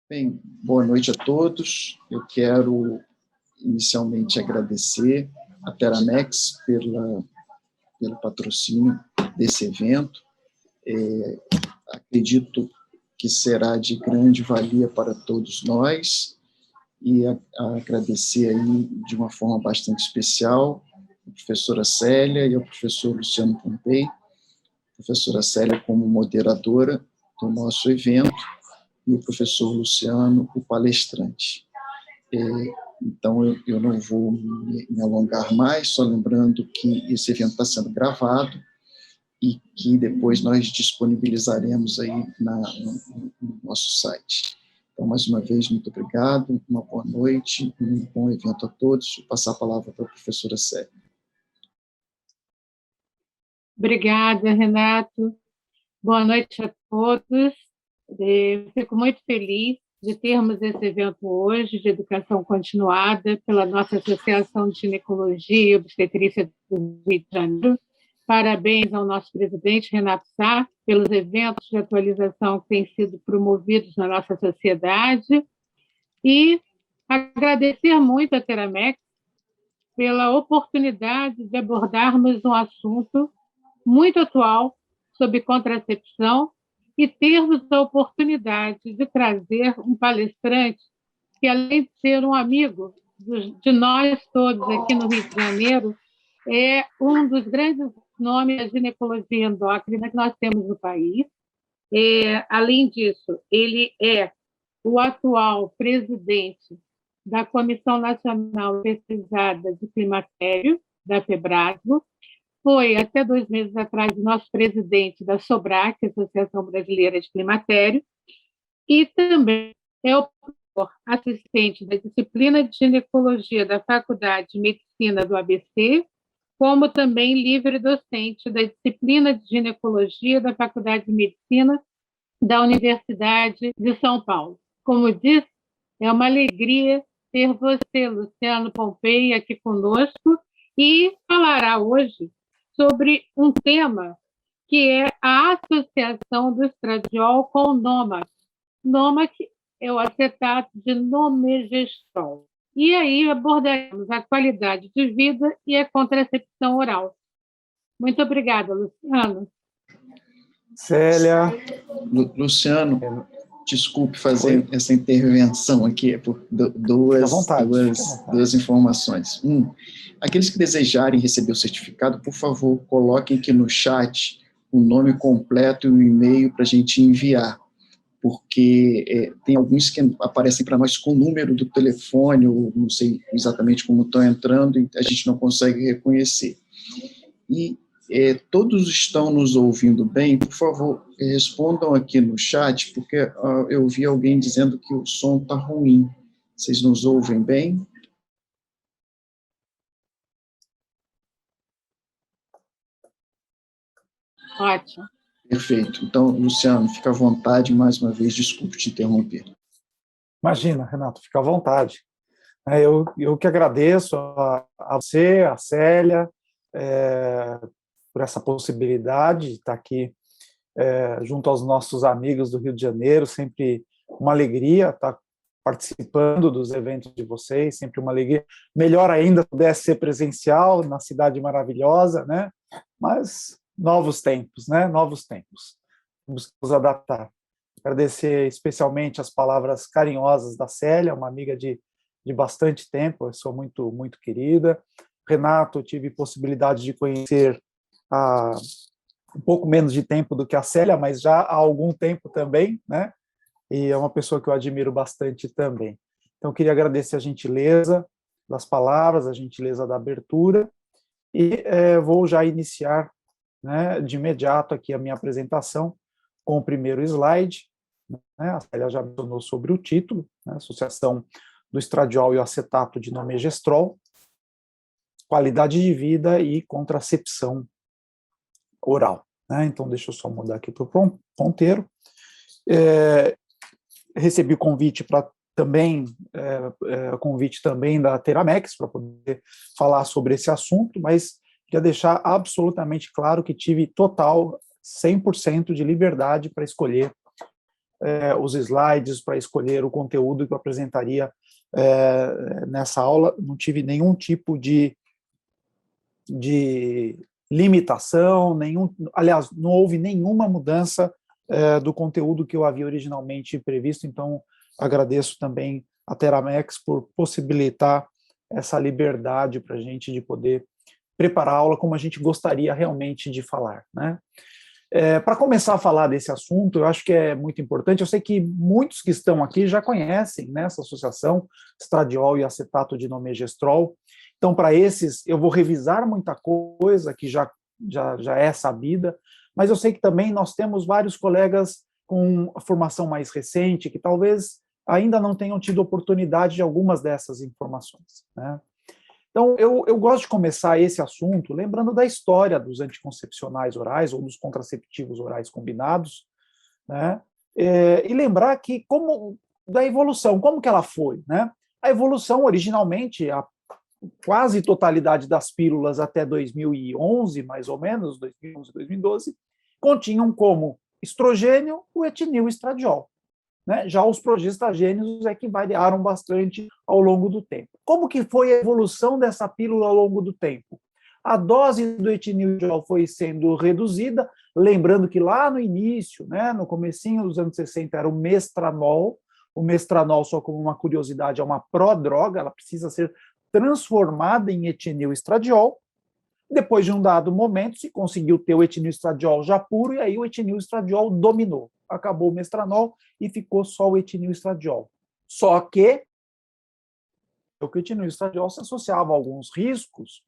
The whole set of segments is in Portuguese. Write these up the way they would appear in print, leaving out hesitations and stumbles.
Bem, boa noite a todos. Eu quero inicialmente agradecer a Teramex pelo patrocínio desse evento. Acredito que será de grande valia para todos nós e agradecer aí de uma forma bastante especial a professora Célia e ao professor Luciano Pompei, a professora Célia como moderadora do nosso evento e o professor Luciano, o palestrante. Então, eu não vou me alongar mais, só lembrando que esse evento está sendo gravado e que depois nós disponibilizaremos aí no nosso site. Então, mais uma vez, muito obrigado, uma boa noite, um bom evento a todos. Vou passar a palavra para a professora Célia. Obrigada, Renato. Boa noite a todos. Fico muito feliz de termos esse evento hoje de educação continuada pela nossa Associação de Ginecologia e Obstetrícia do Rio de Janeiro. Parabéns ao nosso presidente, Renato Sá, pelos eventos de atualização que têm sido promovidos na nossa sociedade e agradecer muito à Teramex pela oportunidade de abordarmos um assunto muito atual sobre contracepção e termos a oportunidade de trazer um palestrante que, além de ser um amigo de nós todos aqui no Rio de Janeiro, é um dos grandes nomes da ginecologia endócrina que nós temos no país. Além disso, ele é o atual presidente da Comissão Nacional Pesquisada de Climatério, da FEBRASO, foi, até 2 meses atrás, nosso presidente da SOBRAC, Associação Brasileira de Climatério, e também é o assistente da disciplina de ginecologia da Faculdade de Medicina do ABC, como também livre docente da disciplina de ginecologia da Faculdade de Medicina da Universidade de São Paulo. Como disse, é uma alegria ter você, Luciano Pompei, aqui conosco, e falará hoje sobre um tema que é a associação do estradiol com o NOMAC. NOMAC é o acetato de nomegestrol. E aí abordaremos a qualidade de vida e a contracepção oral. Muito obrigada, Luciano. Célia. Luciano, desculpe fazer essa intervenção aqui por duas informações. Aqueles que desejarem receber o certificado, por favor, coloquem aqui no chat o nome completo e o e-mail para a gente enviar, porque tem alguns que aparecem para nós com o número do telefone, ou não sei exatamente como estão entrando, e a gente não consegue reconhecer. E todos estão nos ouvindo bem? Por favor, respondam aqui no chat, porque eu vi alguém dizendo que o som está ruim. Vocês nos ouvem bem? Ótimo. Perfeito. Então, Luciano, fica à vontade, mais uma vez, desculpe te interromper. Imagina, Renato, fica à vontade. Eu que agradeço a você, a Célia, por essa possibilidade de estar aqui junto aos nossos amigos do Rio de Janeiro, sempre uma alegria estar participando dos eventos de vocês, sempre uma alegria. Melhor ainda se pudesse ser presencial na cidade maravilhosa, né? Mas novos tempos, né? Novos tempos. Vamos nos adaptar. Agradecer especialmente as palavras carinhosas da Célia, uma amiga de bastante tempo, eu sou muito, muito querida. Renato, eu tive possibilidade de conhecer há um pouco menos de tempo do que a Célia, mas já há algum tempo também, né? E é uma pessoa que eu admiro bastante também. Então, eu queria agradecer a gentileza das palavras, a gentileza da abertura, e vou já iniciar, né, de imediato aqui a minha apresentação com o primeiro slide. Né? A Célia já mencionou sobre o título, né? Associação do estradiol e o acetato de nomegestrol, qualidade de vida e contracepção oral. Né? Então, deixa eu só mudar aqui para o ponteiro. Recebi o convite para também, convite também da Teramex para poder falar sobre esse assunto, mas queria deixar absolutamente claro que tive total 100% de liberdade para escolher os slides, para escolher o conteúdo que eu apresentaria nessa aula. Não tive nenhum tipo de limitação, aliás, não houve nenhuma mudança do conteúdo que eu havia originalmente previsto, então agradeço também a Teramex por possibilitar essa liberdade para a gente de poder preparar a aula como a gente gostaria realmente de falar, né? Para começar a falar desse assunto, eu acho que é muito importante, eu sei que muitos que estão aqui já conhecem, né, essa associação, estradiol e acetato de nomegestrol. Então, para esses, eu vou revisar muita coisa que já é sabida, mas eu sei que também nós temos vários colegas com a formação mais recente, que talvez ainda não tenham tido oportunidade de algumas dessas informações, né? Então, eu gosto de começar esse assunto lembrando da história dos anticoncepcionais orais ou dos contraceptivos orais combinados, né? E lembrar que da evolução, como que ela foi, né? A evolução, originalmente, a quase totalidade das pílulas até 2011, mais ou menos, 2011, 2012, continham como estrogênio o etinil estradiol, né? Já os progestagênios é que variaram bastante ao longo do tempo. Como que foi a evolução dessa pílula ao longo do tempo? A dose do etinildiol foi sendo reduzida, lembrando que lá no início, né, no comecinho dos anos 60, era o mestranol. O mestranol, só como uma curiosidade, é uma prodroga, ela precisa ser transformada em etinil estradiol. Depois de um dado momento, se conseguiu ter o etinil estradiol já puro, e aí o etinil estradiol dominou. Acabou o mestranol e ficou só o etinil estradiol. Só que o etinil estradiol se associava a alguns riscos,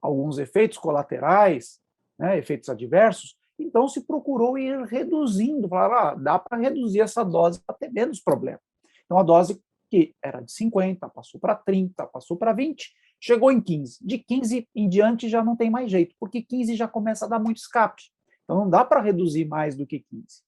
alguns efeitos colaterais, né, efeitos adversos, então se procurou ir reduzindo, falar, dá para reduzir essa dose para ter menos problema. Então a dose que era de 50, passou para 30, passou para 20, chegou em 15. De 15 em diante já não tem mais jeito, porque 15 já começa a dar muito escape. Então não dá para reduzir mais do que 15.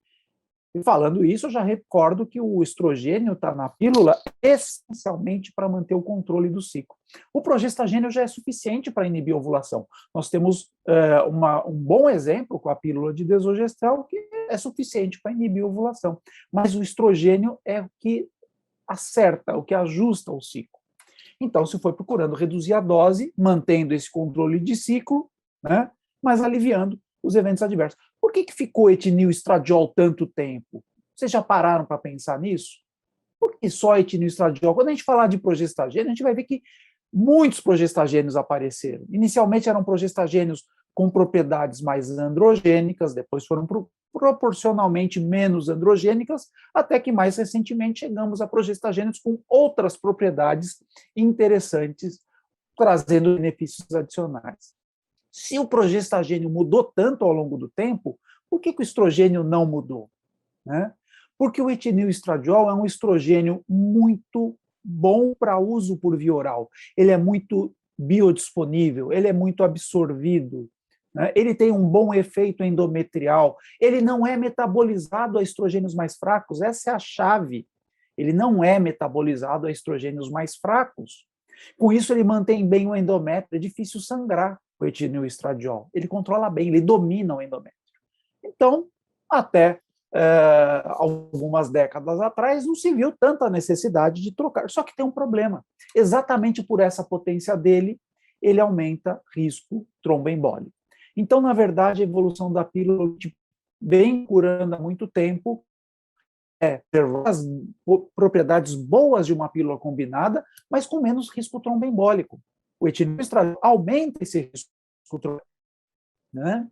E falando isso, eu já recordo que o estrogênio está na pílula essencialmente para manter o controle do ciclo. O progestagênio já é suficiente para inibir a ovulação. Nós temos um bom exemplo com a pílula de desogestrel, que é suficiente para inibir a ovulação. Mas o estrogênio é o que acerta, o que ajusta o ciclo. Então, se foi procurando reduzir a dose, mantendo esse controle de ciclo, né, mas aliviando os eventos adversos. Por que ficou etinil estradiol tanto tempo? Vocês já pararam para pensar nisso? Por que só etinil estradiol? Quando a gente falar de progestagênio, a gente vai ver que muitos progestagênios apareceram. Inicialmente eram progestagênios com propriedades mais androgênicas, depois foram proporcionalmente menos androgênicas, até que mais recentemente chegamos a progestagênios com outras propriedades interessantes, trazendo benefícios adicionais. Se o progestagênio mudou tanto ao longo do tempo, por que o estrogênio não mudou? Né? Porque o etinil estradiol é um estrogênio muito bom para uso por via oral. Ele é muito biodisponível, ele é muito absorvido, né? Ele tem um bom efeito endometrial, ele não é metabolizado a estrogênios mais fracos, essa é a chave. Ele não é metabolizado a estrogênios mais fracos. Com isso, ele mantém bem o endométrio, é difícil sangrar o etinil estradiol. Ele controla bem, ele domina o endométrio. Então, até algumas décadas atrás, não se viu tanta necessidade de trocar. Só que tem um problema. Exatamente por essa potência dele, ele aumenta risco tromboembólico. Então, na verdade, a evolução da pílula vem curando há muito tempo, as propriedades boas de uma pílula combinada, mas com menos risco tromboembólico. O etinil estradiol aumenta esse risco tromboembólico, né?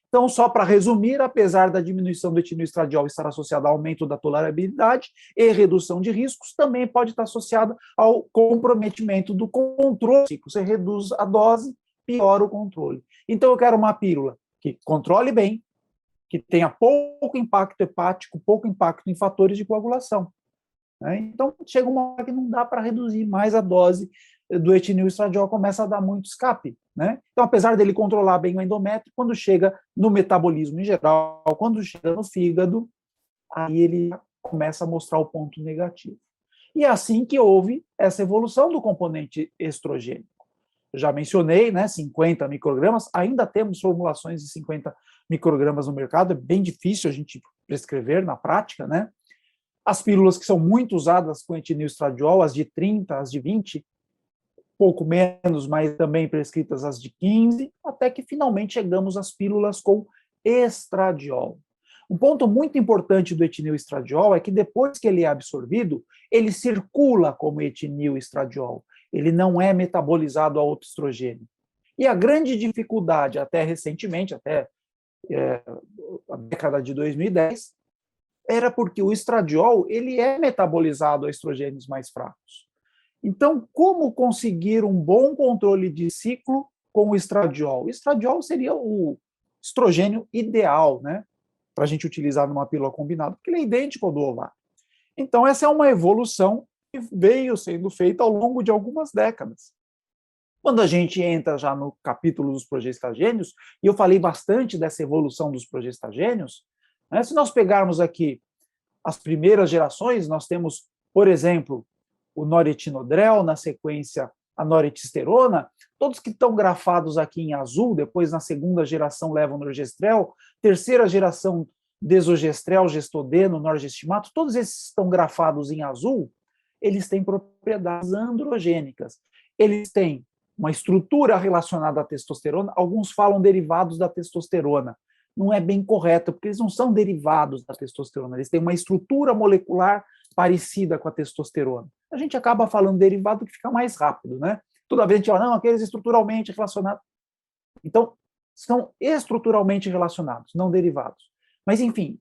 Então, só para resumir, apesar da diminuição do etinil estradiol estar associada ao aumento da tolerabilidade e redução de riscos, também pode estar associada ao comprometimento do controle. Você reduz a dose, piora o controle. Então, eu quero uma pílula que controle bem, que tenha pouco impacto hepático, pouco impacto em fatores de coagulação. Né? Então, chega uma hora que não dá para reduzir mais a dose do etinil estradiol, começa a dar muito escape. Né? Então, apesar dele controlar bem o endométrio, quando chega no metabolismo em geral, quando chega no fígado, aí ele começa a mostrar o ponto negativo. E é assim que houve essa evolução do componente estrogênico. Eu já mencionei, né, 50 microgramas, ainda temos formulações de 50 microgramas no mercado, é bem difícil a gente prescrever na prática, né? as pílulas que são muito usadas com etilneoestradiol, as de 30, as de 20, pouco menos, mas também prescritas as de 15, até que finalmente chegamos às pílulas com estradiol. Um ponto muito importante do etilneoestradiol é que depois que ele é absorvido, ele circula como etilneoestradiol. Ele não é metabolizado a outro estrogênio. E a grande dificuldade, até recentemente, até a década de 2010, era porque o estradiol ele é metabolizado a estrogênios mais fracos. Então, como conseguir um bom controle de ciclo com o estradiol? O estradiol seria o estrogênio ideal, né, para a gente utilizar numa pílula combinada, porque ele é idêntico ao do ovário. Então, essa é uma evolução que veio sendo feita ao longo de algumas décadas. Quando a gente entra já no capítulo dos progestagênios, e eu falei bastante dessa evolução dos progestagênios, né, se nós pegarmos aqui as primeiras gerações, nós temos, por exemplo, o noretinodrel, na sequência a noretisterona, todos que estão grafados aqui em azul, depois na segunda geração levonorgestrel, terceira geração desogestrel, gestodeno, norgestimato, todos esses estão grafados em azul, eles têm propriedades androgênicas. Eles têm uma estrutura relacionada à testosterona, alguns falam derivados da testosterona. Não é bem correto, porque eles não são derivados da testosterona, eles têm uma estrutura molecular parecida com a testosterona. A gente acaba falando derivado que fica mais rápido, né? Toda vez a gente fala, não, aqueles estruturalmente relacionados. Então, são estruturalmente relacionados, não derivados. Mas, enfim,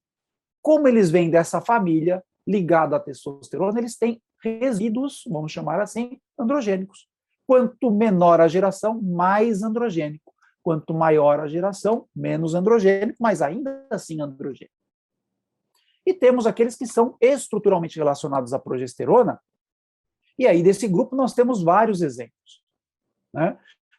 como eles vêm dessa família ligada à testosterona, eles têm resíduos, vamos chamar assim, androgênicos. Quanto menor a geração, mais androgênico. Quanto maior a geração, menos androgênico, mas ainda assim androgênico. E temos aqueles que são estruturalmente relacionados à progesterona, e aí desse grupo nós temos vários exemplos, né?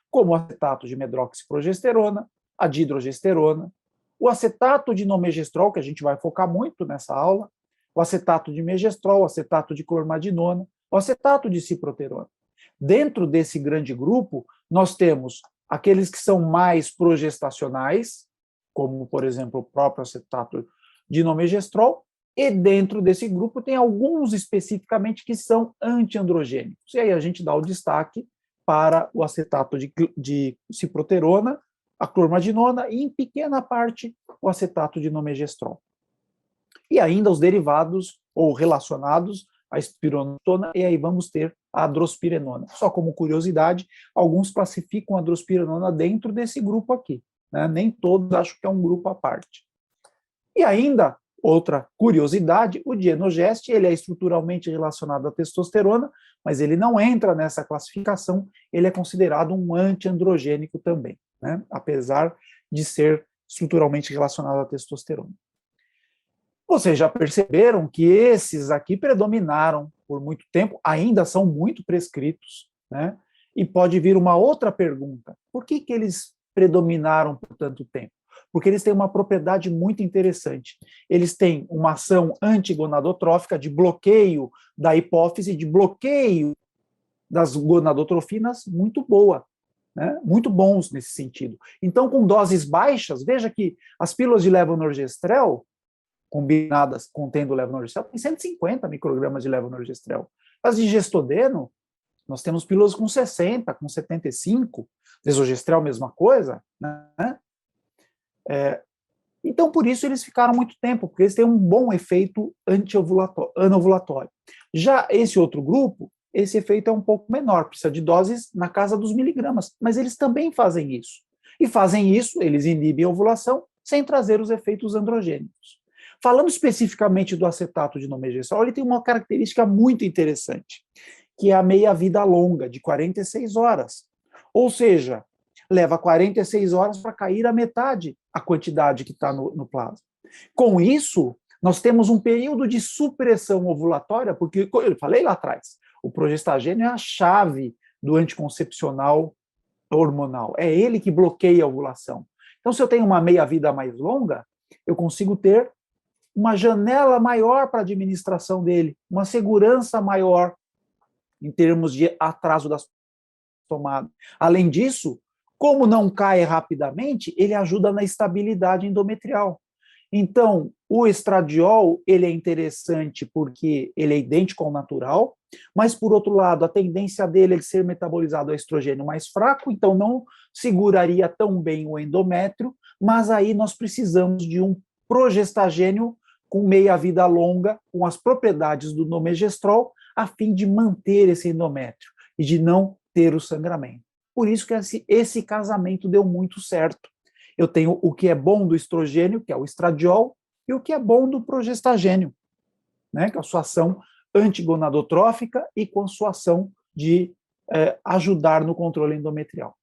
Como o acetato de medroxiprogesterona, a dihidrogesterona, o acetato de nomegestrol, que a gente vai focar muito nessa aula, o acetato de megestrol, o acetato de clormadinona, o acetato de ciproterona. Dentro desse grande grupo, nós temos aqueles que são mais progestacionais, como, por exemplo, o próprio acetato de nomegestrol, e dentro desse grupo tem alguns especificamente que são antiandrogênicos. E aí a gente dá o destaque para o acetato de ciproterona, a clormadinona e, em pequena parte, o acetato de nomegestrol. E ainda os derivados ou relacionados à espironolactona, e aí vamos ter a drospirenona. Só como curiosidade, alguns classificam a drospirenona dentro desse grupo aqui, né? Nem todos acham que é um grupo à parte. E ainda, outra curiosidade, o dienogest, ele é estruturalmente relacionado à testosterona, mas ele não entra nessa classificação, ele é considerado um antiandrogênico também, né? Apesar de ser estruturalmente relacionado à testosterona. Vocês já perceberam que esses aqui predominaram por muito tempo, ainda são muito prescritos, né? E pode vir uma outra pergunta: por que eles predominaram por tanto tempo? Porque eles têm uma propriedade muito interessante. Eles têm uma ação antigonadotrófica de bloqueio da hipófise, de bloqueio das gonadotrofinas muito boa, né? Muito bons nesse sentido. Então, com doses baixas, veja que as pílulas de levonorgestrel, combinadas contendo levonorgestrel, tem 150 microgramas de levonorgestrel. As de gestodeno, nós temos pílulas com 60, com 75, desogestrel, mesma coisa, né? Então, por isso, eles ficaram muito tempo, porque eles têm um bom efeito anovulatório. Já esse outro grupo, esse efeito é um pouco menor, precisa de doses na casa dos miligramas, mas eles também fazem isso. E fazem isso, eles inibem a ovulação, sem trazer os efeitos androgênicos. Falando especificamente do acetato de nomegestrol, ele tem uma característica muito interessante, que é a meia-vida longa, de 46 horas. Ou seja, leva 46 horas para cair a metade a quantidade que está no plasma. Com isso, nós temos um período de supressão ovulatória, porque, como eu falei lá atrás, o progestagênio é a chave do anticoncepcional hormonal. É ele que bloqueia a ovulação. Então, se eu tenho uma meia-vida mais longa, eu consigo ter uma janela maior para a administração dele, uma segurança maior em termos de atraso das tomadas. Além disso, como não cai rapidamente, ele ajuda na estabilidade endometrial. Então, O estradiol, ele é interessante porque ele é idêntico ao natural, mas, por outro lado, a tendência dele é de ser metabolizado a estrogênio mais fraco, então não seguraria tão bem o endométrio, mas aí nós precisamos de um progestagênio com meia-vida longa, com as propriedades do nomegestrol, a fim de manter esse endométrio e de não ter o sangramento. Por isso que esse casamento deu muito certo. Eu tenho o que é bom do estrogênio, que é o estradiol, e o que é bom do progestagênio, né, com a sua ação antigonadotrófica e com a sua ação de ajudar no controle endometrial.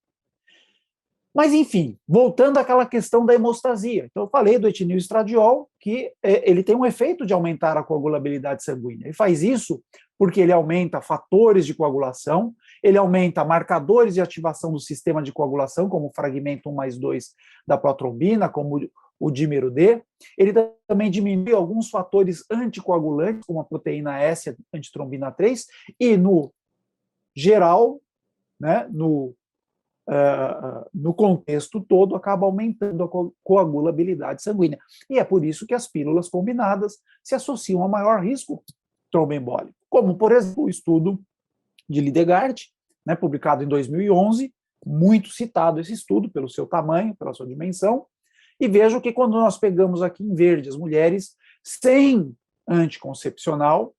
Mas, enfim, voltando àquela questão da hemostasia. Então, eu falei do etilneoestradiol, que ele tem um efeito de aumentar a coagulabilidade sanguínea. Ele faz isso porque ele aumenta fatores de coagulação, ele aumenta marcadores de ativação do sistema de coagulação, como o fragmento 1+2 da protrombina, como o dímero D. Ele também diminui alguns fatores anticoagulantes, como a proteína S, a antitrombina 3, e, no geral, né, no contexto todo, acaba aumentando a coagulabilidade sanguínea. E é por isso que as pílulas combinadas se associam a maior risco tromboembólico, como, por exemplo, o estudo de Lidegard, né, publicado em 2011, muito citado esse estudo pelo seu tamanho, pela sua dimensão, e vejo que quando nós pegamos aqui em verde as mulheres sem anticoncepcional,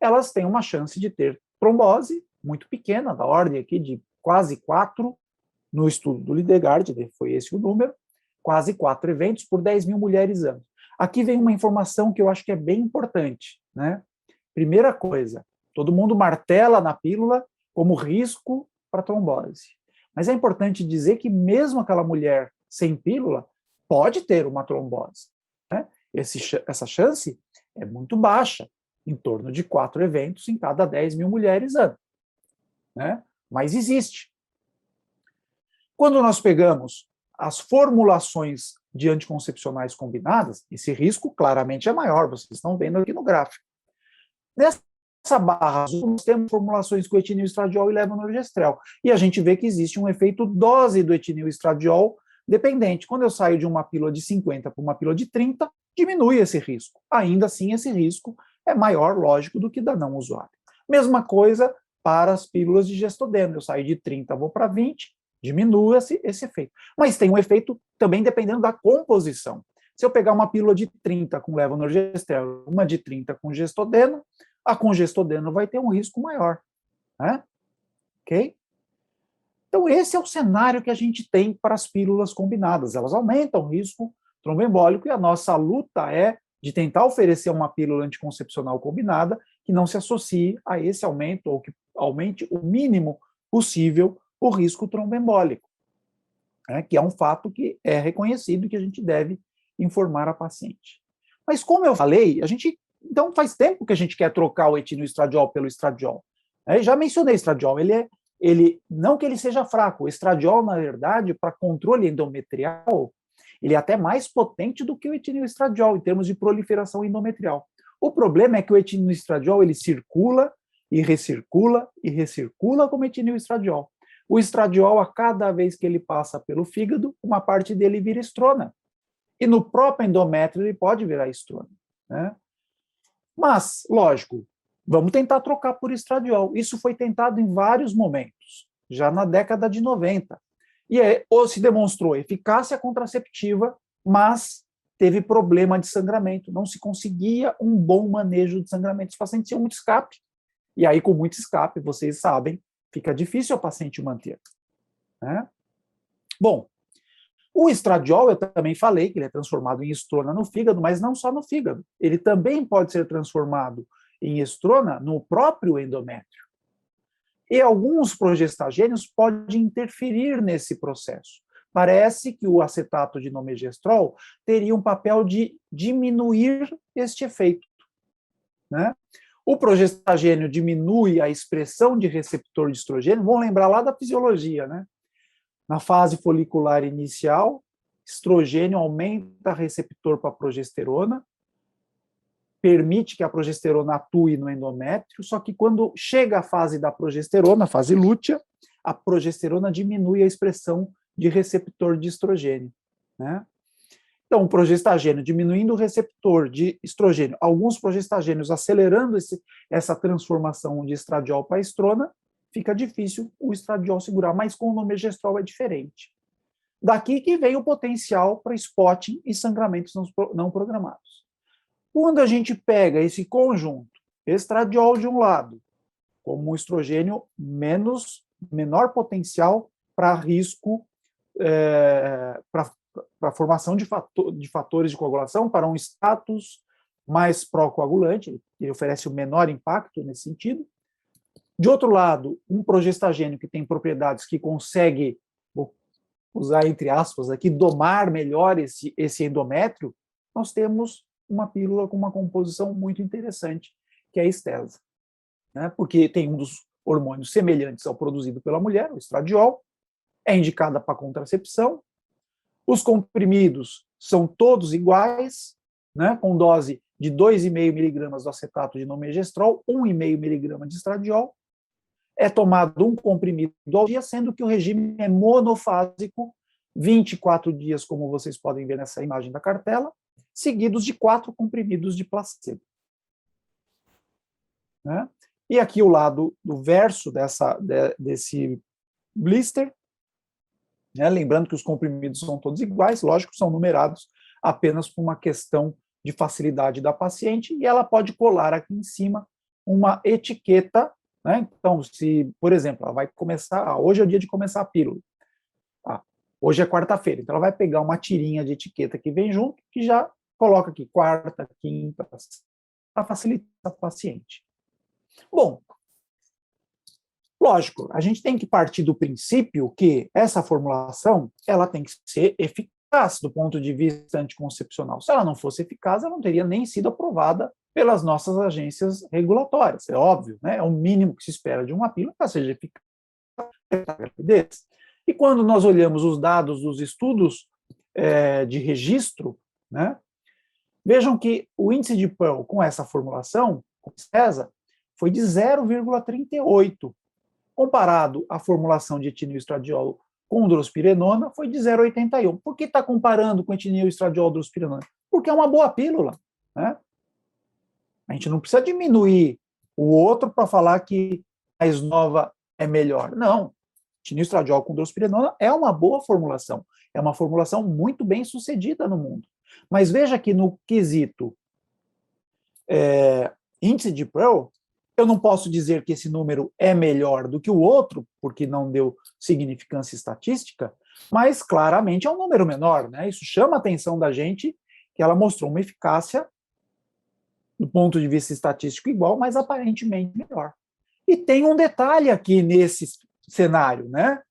elas têm uma chance de ter trombose muito pequena, da ordem aqui de quase 4, no estudo do Lidegard, foi esse o número, quase 4 eventos por 10 mil mulheres anos. Aqui vem uma informação que eu acho que é bem importante, né? Primeira coisa, todo mundo martela na pílula como risco para trombose. Mas é importante dizer que mesmo aquela mulher sem pílula pode ter uma trombose, né? Essa chance é muito baixa, em torno de 4 eventos em cada 10 mil mulheres ano, né? Mas existe. Quando nós pegamos as formulações de anticoncepcionais combinadas, esse risco claramente é maior, vocês estão vendo aqui no gráfico. Nessa barra azul, nós temos formulações com etilneoestradiol e levonorgestrel, e a gente vê que existe um efeito dose do etilneoestradiol dependente. Quando eu saio de uma pílula de 50 para uma pílula de 30, diminui esse risco. Ainda assim, esse risco é maior, lógico, do que da não usuária. Mesma coisa para as pílulas de gestodeno. Eu saio de 30, vou para 20, diminui esse efeito. Mas tem um efeito também dependendo da composição. Se eu pegar uma pílula de 30 com levonorgestrel, uma de 30 com gestodeno, a com gestodeno vai ter um risco maior, né? Ok? Então, esse é o cenário que a gente tem para as pílulas combinadas. Elas aumentam o risco tromboembólico e a nossa luta é de tentar oferecer uma pílula anticoncepcional combinada que não se associe a esse aumento ou que aumente o mínimo possível o risco tromboembólico, né, que é um fato que é reconhecido e que a gente deve informar a paciente. Mas, como eu falei, então faz tempo que a gente quer trocar o etilneoestradiol pelo estradiol. Já mencionei estradiol, não que ele seja fraco, o estradiol, na verdade, para controle endometrial, ele é até mais potente do que o etilneoestradiol em termos de proliferação endometrial. O problema é que o etilneoestradiol ele circula e recircula como etilneoestradiol. O estradiol, a cada vez que ele passa pelo fígado, uma parte dele vira estrona. E no próprio endométrio ele pode virar estrona, né? Mas, lógico, vamos tentar trocar por estradiol. Isso foi tentado em vários momentos, já na década de 90. E se demonstrou eficácia contraceptiva, mas teve problema de sangramento. Não se conseguia um bom manejo de sangramento. Os pacientes tinham muito escape. E aí, com muito escape, vocês sabem, fica difícil o paciente manter, né? Bom, o estradiol, eu também falei que ele é transformado em estrona no fígado, mas não só no fígado. Ele também pode ser transformado em estrona no próprio endométrio. E alguns progestagênios podem interferir nesse processo. Parece que o acetato de nomegestrol teria um papel de diminuir este efeito, né? O progestagênio diminui a expressão de receptor de estrogênio, vamos lembrar lá da fisiologia, né? Na fase folicular inicial, estrogênio aumenta receptor para progesterona, permite que a progesterona atue no endométrio, só que quando chega a fase da progesterona, a fase lútea, a progesterona diminui a expressão de receptor de estrogênio, né? Então, o progestagênio diminuindo o receptor de estrogênio, alguns progestagênios acelerando essa transformação de estradiol para estrona, fica difícil o estradiol segurar, mas com o nomegestrol é diferente. Daqui que vem o potencial para spotting e sangramentos não programados. Quando a gente pega esse conjunto, estradiol de um lado, como um estrogênio menor potencial para risco, para a formação de fatores de coagulação, para um status mais pró-coagulante, ele oferece o menor impacto nesse sentido. De outro lado, um progestagênio que tem propriedades que consegue, vou usar entre aspas aqui, domar melhor esse endométrio, nós temos uma pílula com uma composição muito interessante, que é a estesa, né? Porque tem um dos hormônios semelhantes ao produzido pela mulher, o estradiol, é indicada para contracepção, os comprimidos são todos iguais, né, com dose de 2,5 miligramas do acetato de nomegestrol, 1,5 miligrama de estradiol, é tomado um comprimido ao dia, sendo que o regime é monofásico, 24 dias, como vocês podem ver nessa imagem da cartela, seguidos de 4 comprimidos de placebo. Né? E aqui o lado do verso desse blister, né? Lembrando que os comprimidos são todos iguais, lógico, são numerados apenas por uma questão de facilidade da paciente, e ela pode colar aqui em cima uma etiqueta, né? Então, se, por exemplo, ela vai começar, hoje é o dia de começar a pílula, hoje é quarta-feira, então ela vai pegar uma tirinha de etiqueta que vem junto, que já coloca aqui quarta, quinta, para facilitar a paciente. Bom, lógico, a gente tem que partir do princípio que essa formulação ela tem que ser eficaz do ponto de vista anticoncepcional. Se ela não fosse eficaz, ela não teria nem sido aprovada pelas nossas agências regulatórias. É óbvio, né? É o mínimo que se espera de uma pílula para seja eficaz na gravidez. E quando nós olhamos os dados dos estudos de registro, né, vejam que o índice de Pearl com essa formulação, com CESA, foi de 0,38. Comparado à formulação de etilenoestradiol com drospirenona, foi de 0,81. Por que está comparando com etilenoestradiol e drospirenona? Porque é uma boa pílula, né? A gente não precisa diminuir o outro para falar que a mais nova é melhor. Não. Etilenoestradiol com drospirenona é uma boa formulação. É uma formulação muito bem sucedida no mundo. Mas veja que no quesito índice de Pearl, eu não posso dizer que esse número é melhor do que o outro, porque não deu significância estatística, mas claramente é um número menor, né? Isso chama a atenção da gente, que ela mostrou uma eficácia, do ponto de vista estatístico, igual, mas aparentemente melhor. E tem um detalhe aqui nesse cenário, né?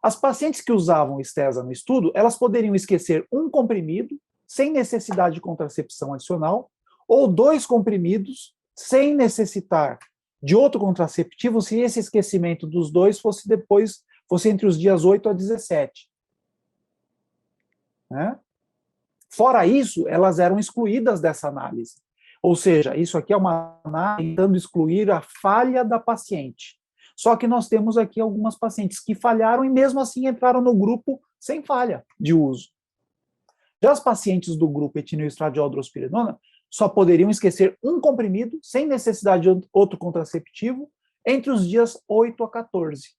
As pacientes que usavam estesa no estudo, elas poderiam esquecer um comprimido, sem necessidade de contracepção adicional, ou 2 comprimidos, sem necessitar de outro contraceptivo, se esse esquecimento dos 2 fosse entre os dias 8 a 17. Né? Fora isso, elas eram excluídas dessa análise. Ou seja, isso aqui é uma análise tentando excluir a falha da paciente. Só que nós temos aqui algumas pacientes que falharam e mesmo assim entraram no grupo sem falha de uso. Já as pacientes do grupo etilenoestradiol drospirenona só poderiam esquecer um comprimido, sem necessidade de outro contraceptivo, entre os dias 8 a 14.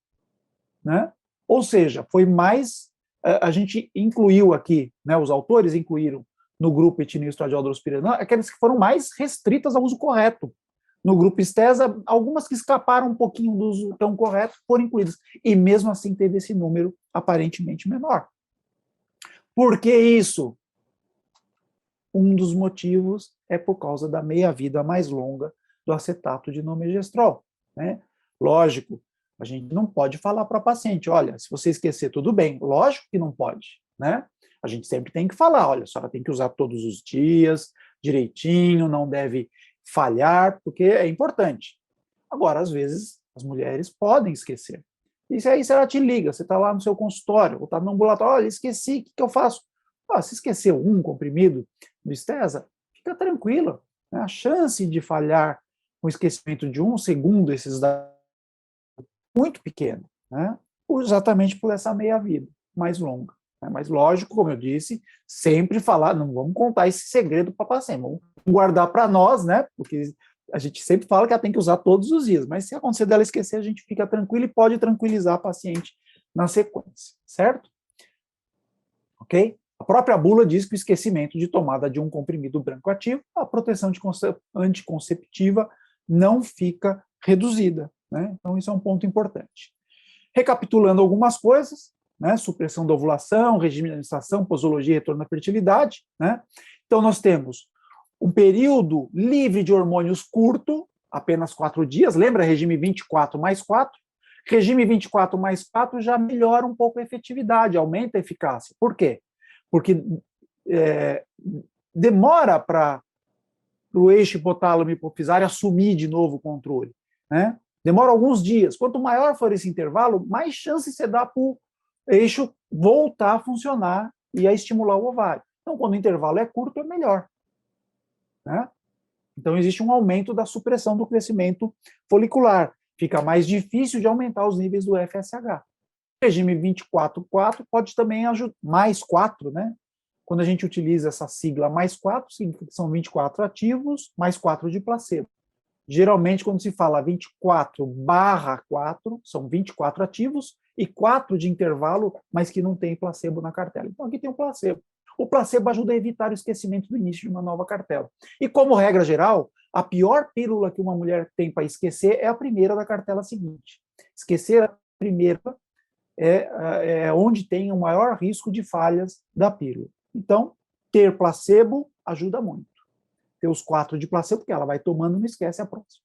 Né? Ou seja, foi mais... A gente incluiu aqui, né, os autores incluíram no grupo etilenoestradiol drospirenona aquelas que foram mais restritas ao uso correto. No grupo estesa, algumas que escaparam um pouquinho do uso tão correto foram incluídas. E mesmo assim teve esse número aparentemente menor. Por que isso? Um dos motivos é por causa da meia-vida mais longa do acetato de nomegestrol. Né? Lógico, a gente não pode falar para a paciente, olha, se você esquecer, tudo bem. Lógico que não pode. Né? A gente sempre tem que falar, olha, a senhora tem que usar todos os dias, direitinho, não deve falhar, porque é importante. Agora, às vezes, as mulheres podem esquecer. E aí, se ela te liga, você está lá no seu consultório, ou está no ambulatório, olha, esqueci, o que eu faço? Se esqueceu um comprimido do estesa, fica tranquilo. Né? A chance de falhar com esquecimento de 1 segundo esses dados é muito pequena, né? Exatamente por essa meia-vida mais longa. né? Mas, lógico, como eu disse, sempre falar, não vamos contar esse segredo para a paciente, vamos guardar para nós, né? Porque a gente sempre fala que ela tem que usar todos os dias, mas se acontecer dela esquecer, a gente fica tranquilo e pode tranquilizar a paciente na sequência, certo? Ok? A própria bula diz que o esquecimento de tomada de um comprimido branco ativo, a proteção anticonceptiva não fica reduzida, né? Então, isso é um ponto importante. Recapitulando algumas coisas, né? Supressão da ovulação, regime de administração, posologia e retorno à fertilidade, né? Então, nós temos um período livre de hormônios curto, apenas 4 dias, lembra? Regime 24 mais 4. Regime 24 mais 4 já melhora um pouco a efetividade, aumenta a eficácia. Por quê? Porque demora para o eixo hipotálamo hipofisário assumir de novo o controle, né? Demora alguns dias. Quanto maior for esse intervalo, mais chance você dá para o eixo voltar a funcionar e a estimular o ovário. Então, quando o intervalo é curto, é melhor, né? Então, existe um aumento da supressão do crescimento folicular. Fica mais difícil de aumentar os níveis do FSH. O regime 24/4 pode também ajudar, mais 4, né? Quando a gente utiliza essa sigla mais 4, significa que são 24 ativos, mais 4 de placebo. Geralmente, quando se fala 24/4, são 24 ativos e 4 de intervalo, mas que não tem placebo na cartela. Então, aqui tem um placebo. O placebo ajuda a evitar o esquecimento do início de uma nova cartela. E, como regra geral, a pior pílula que uma mulher tem para esquecer é a primeira da cartela seguinte. Esquecer a primeira é onde tem o maior risco de falhas da pílula. Então, ter placebo ajuda muito. Ter os 4 de placebo, porque ela vai tomando e não esquece a próxima.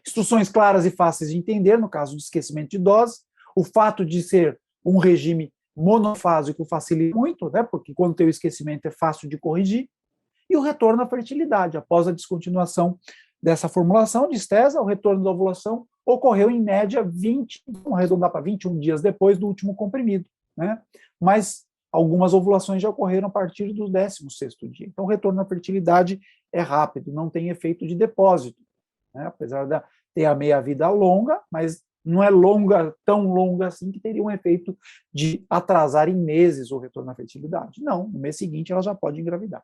Instruções claras e fáceis de entender, no caso de esquecimento de dose. O fato de ser um regime monofásico facilita muito, né, porque quando tem o esquecimento é fácil de corrigir. E o retorno à fertilidade. Após a descontinuação dessa formulação de estesa, o retorno da ovulação ocorreu em média 20, vamos arredondar para 21 dias depois do último comprimido, né? Mas algumas ovulações já ocorreram a partir do 16º dia. Então, o retorno à fertilidade é rápido, não tem efeito de depósito, né? Apesar de ter a meia-vida longa, mas não é longa, tão longa assim, que teria um efeito de atrasar em meses o retorno à fertilidade. Não, no mês seguinte ela já pode engravidar.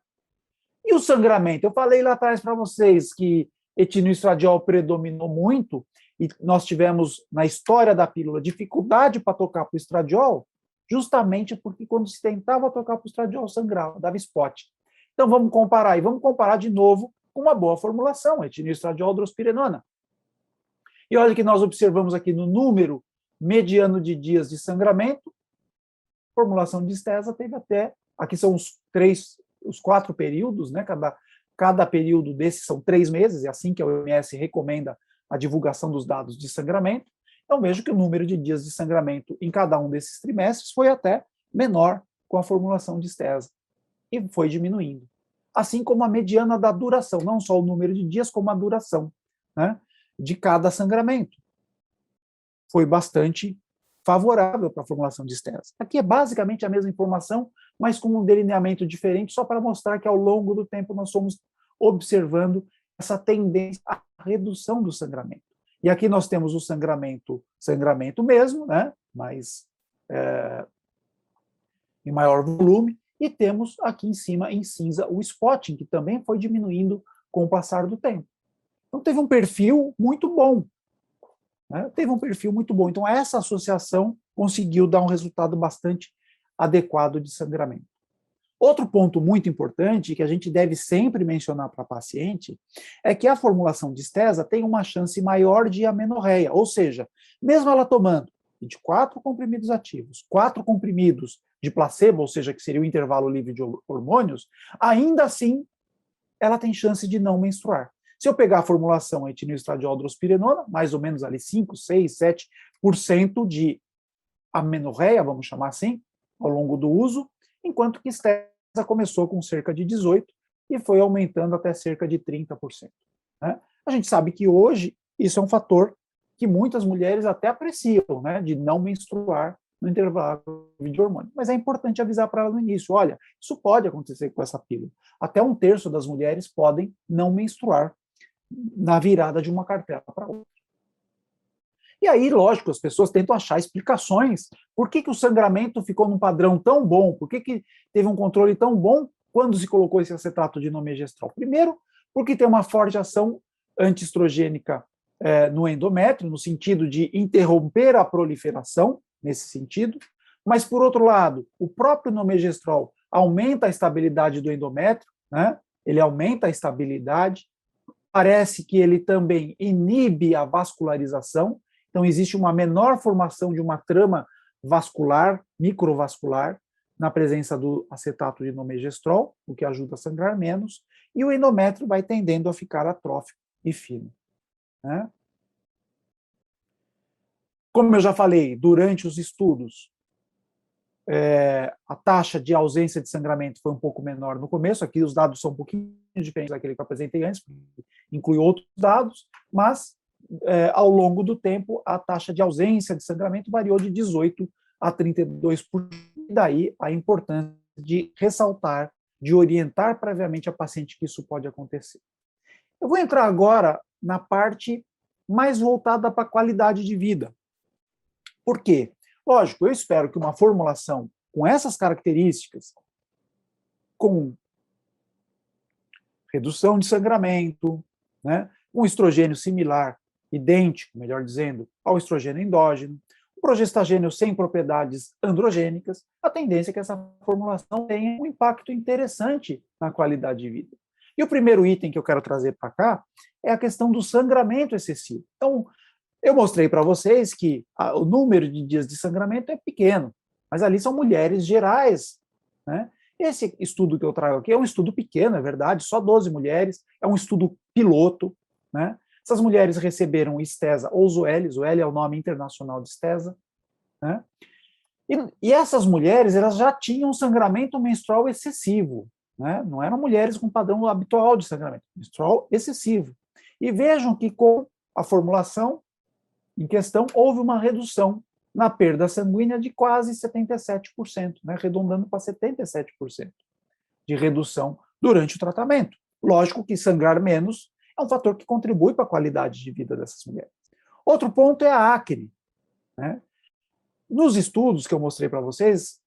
E o sangramento? Eu falei lá atrás para vocês que etinoestradiol predominou muito e nós tivemos, na história da pílula, dificuldade para tocar para o estradiol, justamente porque quando se tentava tocar para o estradiol, sangrava, dava spot. Então vamos comparar, e vamos comparar de novo com uma boa formulação, etinoestradiol drospirenona. E olha que nós observamos aqui no número mediano de dias de sangramento, formulação de estesa teve até, aqui são os 4 períodos, né? Cada período desses são 3 meses, é assim que a OMS recomenda a divulgação dos dados de sangramento. Então, vejo que o número de dias de sangramento em cada um desses trimestres foi até menor com a formulação de estesa, e foi diminuindo. Assim como a mediana da duração, não só o número de dias, como a duração, né, de cada sangramento. Foi bastante favorável para a formulação de estesa. Aqui é basicamente a mesma informação, mas com um delineamento diferente, só para mostrar que ao longo do tempo nós fomos observando essa tendência à redução do sangramento. E aqui nós temos o sangramento mesmo, né, mas em maior volume, e temos aqui em cima, em cinza, o spotting, que também foi diminuindo com o passar do tempo. Então teve um perfil muito bom. Né? Teve um perfil muito bom. Então, essa associação conseguiu dar um resultado bastante adequado de sangramento. Outro ponto muito importante, que a gente deve sempre mencionar para a paciente, é que a formulação de estesa tem uma chance maior de amenorreia, ou seja, mesmo ela tomando 24 comprimidos ativos, 4 comprimidos de placebo, ou seja, que seria o intervalo livre de hormônios, ainda assim ela tem chance de não menstruar. Se eu pegar a formulação etinoestradiol drospirenona, mais ou menos ali 5, 6, 7% de amenorreia, vamos chamar assim, ao longo do uso, enquanto que estesa começou com cerca de 18% e foi aumentando até cerca de 30%. Né? A gente sabe que hoje isso é um fator que muitas mulheres até apreciam, né, de não menstruar no intervalo de hormônio. Mas é importante avisar para ela no início, olha, isso pode acontecer com essa pílula. Até 1/3 das mulheres podem não menstruar na virada de uma cartela para outra. E aí, lógico, as pessoas tentam achar explicações. Por que o sangramento ficou num padrão tão bom? Por que teve um controle tão bom quando se colocou esse acetato de inomegestrol? Primeiro, porque tem uma forte ação antiestrogênica no endométrio, no sentido de interromper a proliferação, nesse sentido. Mas, por outro lado, o próprio inomegestrol aumenta a estabilidade do endométrio, né? Ele aumenta a estabilidade. Parece que ele também inibe a vascularização, então existe uma menor formação de uma trama vascular, microvascular, na presença do acetato de inomegestrol, o que ajuda a sangrar menos, e o endométrio vai tendendo a ficar atrófico e fino, né? Como eu já falei, durante os estudos, a taxa de ausência de sangramento foi um pouco menor no começo. Aqui os dados são um pouquinho diferentes daquele que eu apresentei antes, inclui outros dados, mas ao longo do tempo a taxa de ausência de sangramento variou de 18% a 32%. E daí a importância de ressaltar, de orientar previamente a paciente que isso pode acontecer. Eu vou entrar agora na parte mais voltada para a qualidade de vida. Por quê? Lógico, eu espero que uma formulação com essas características, com redução de sangramento, né, um estrogênio similar, idêntico, melhor dizendo, ao estrogênio endógeno, um progestagênio sem propriedades androgênicas, a tendência é que essa formulação tenha um impacto interessante na qualidade de vida. E o primeiro item que eu quero trazer para cá é a questão do sangramento excessivo. Então, eu mostrei para vocês que o número de dias de sangramento é pequeno, mas ali são mulheres gerais, né? Esse estudo que eu trago aqui é um estudo pequeno, é verdade, só 12 mulheres, é um estudo piloto, né? Essas mulheres receberam Stesa ou Zoelis, Zoelis é o nome internacional de Stesa, né? E essas mulheres, elas já tinham sangramento menstrual excessivo, né? Não eram mulheres com padrão habitual de sangramento menstrual excessivo. E vejam que com a formulação em questão, houve uma redução na perda sanguínea de quase 77%, né, arredondando para 77% de redução durante o tratamento. Lógico que sangrar menos é um fator que contribui para a qualidade de vida dessas mulheres. Outro ponto é a acne, né? Nos estudos que eu mostrei para vocês,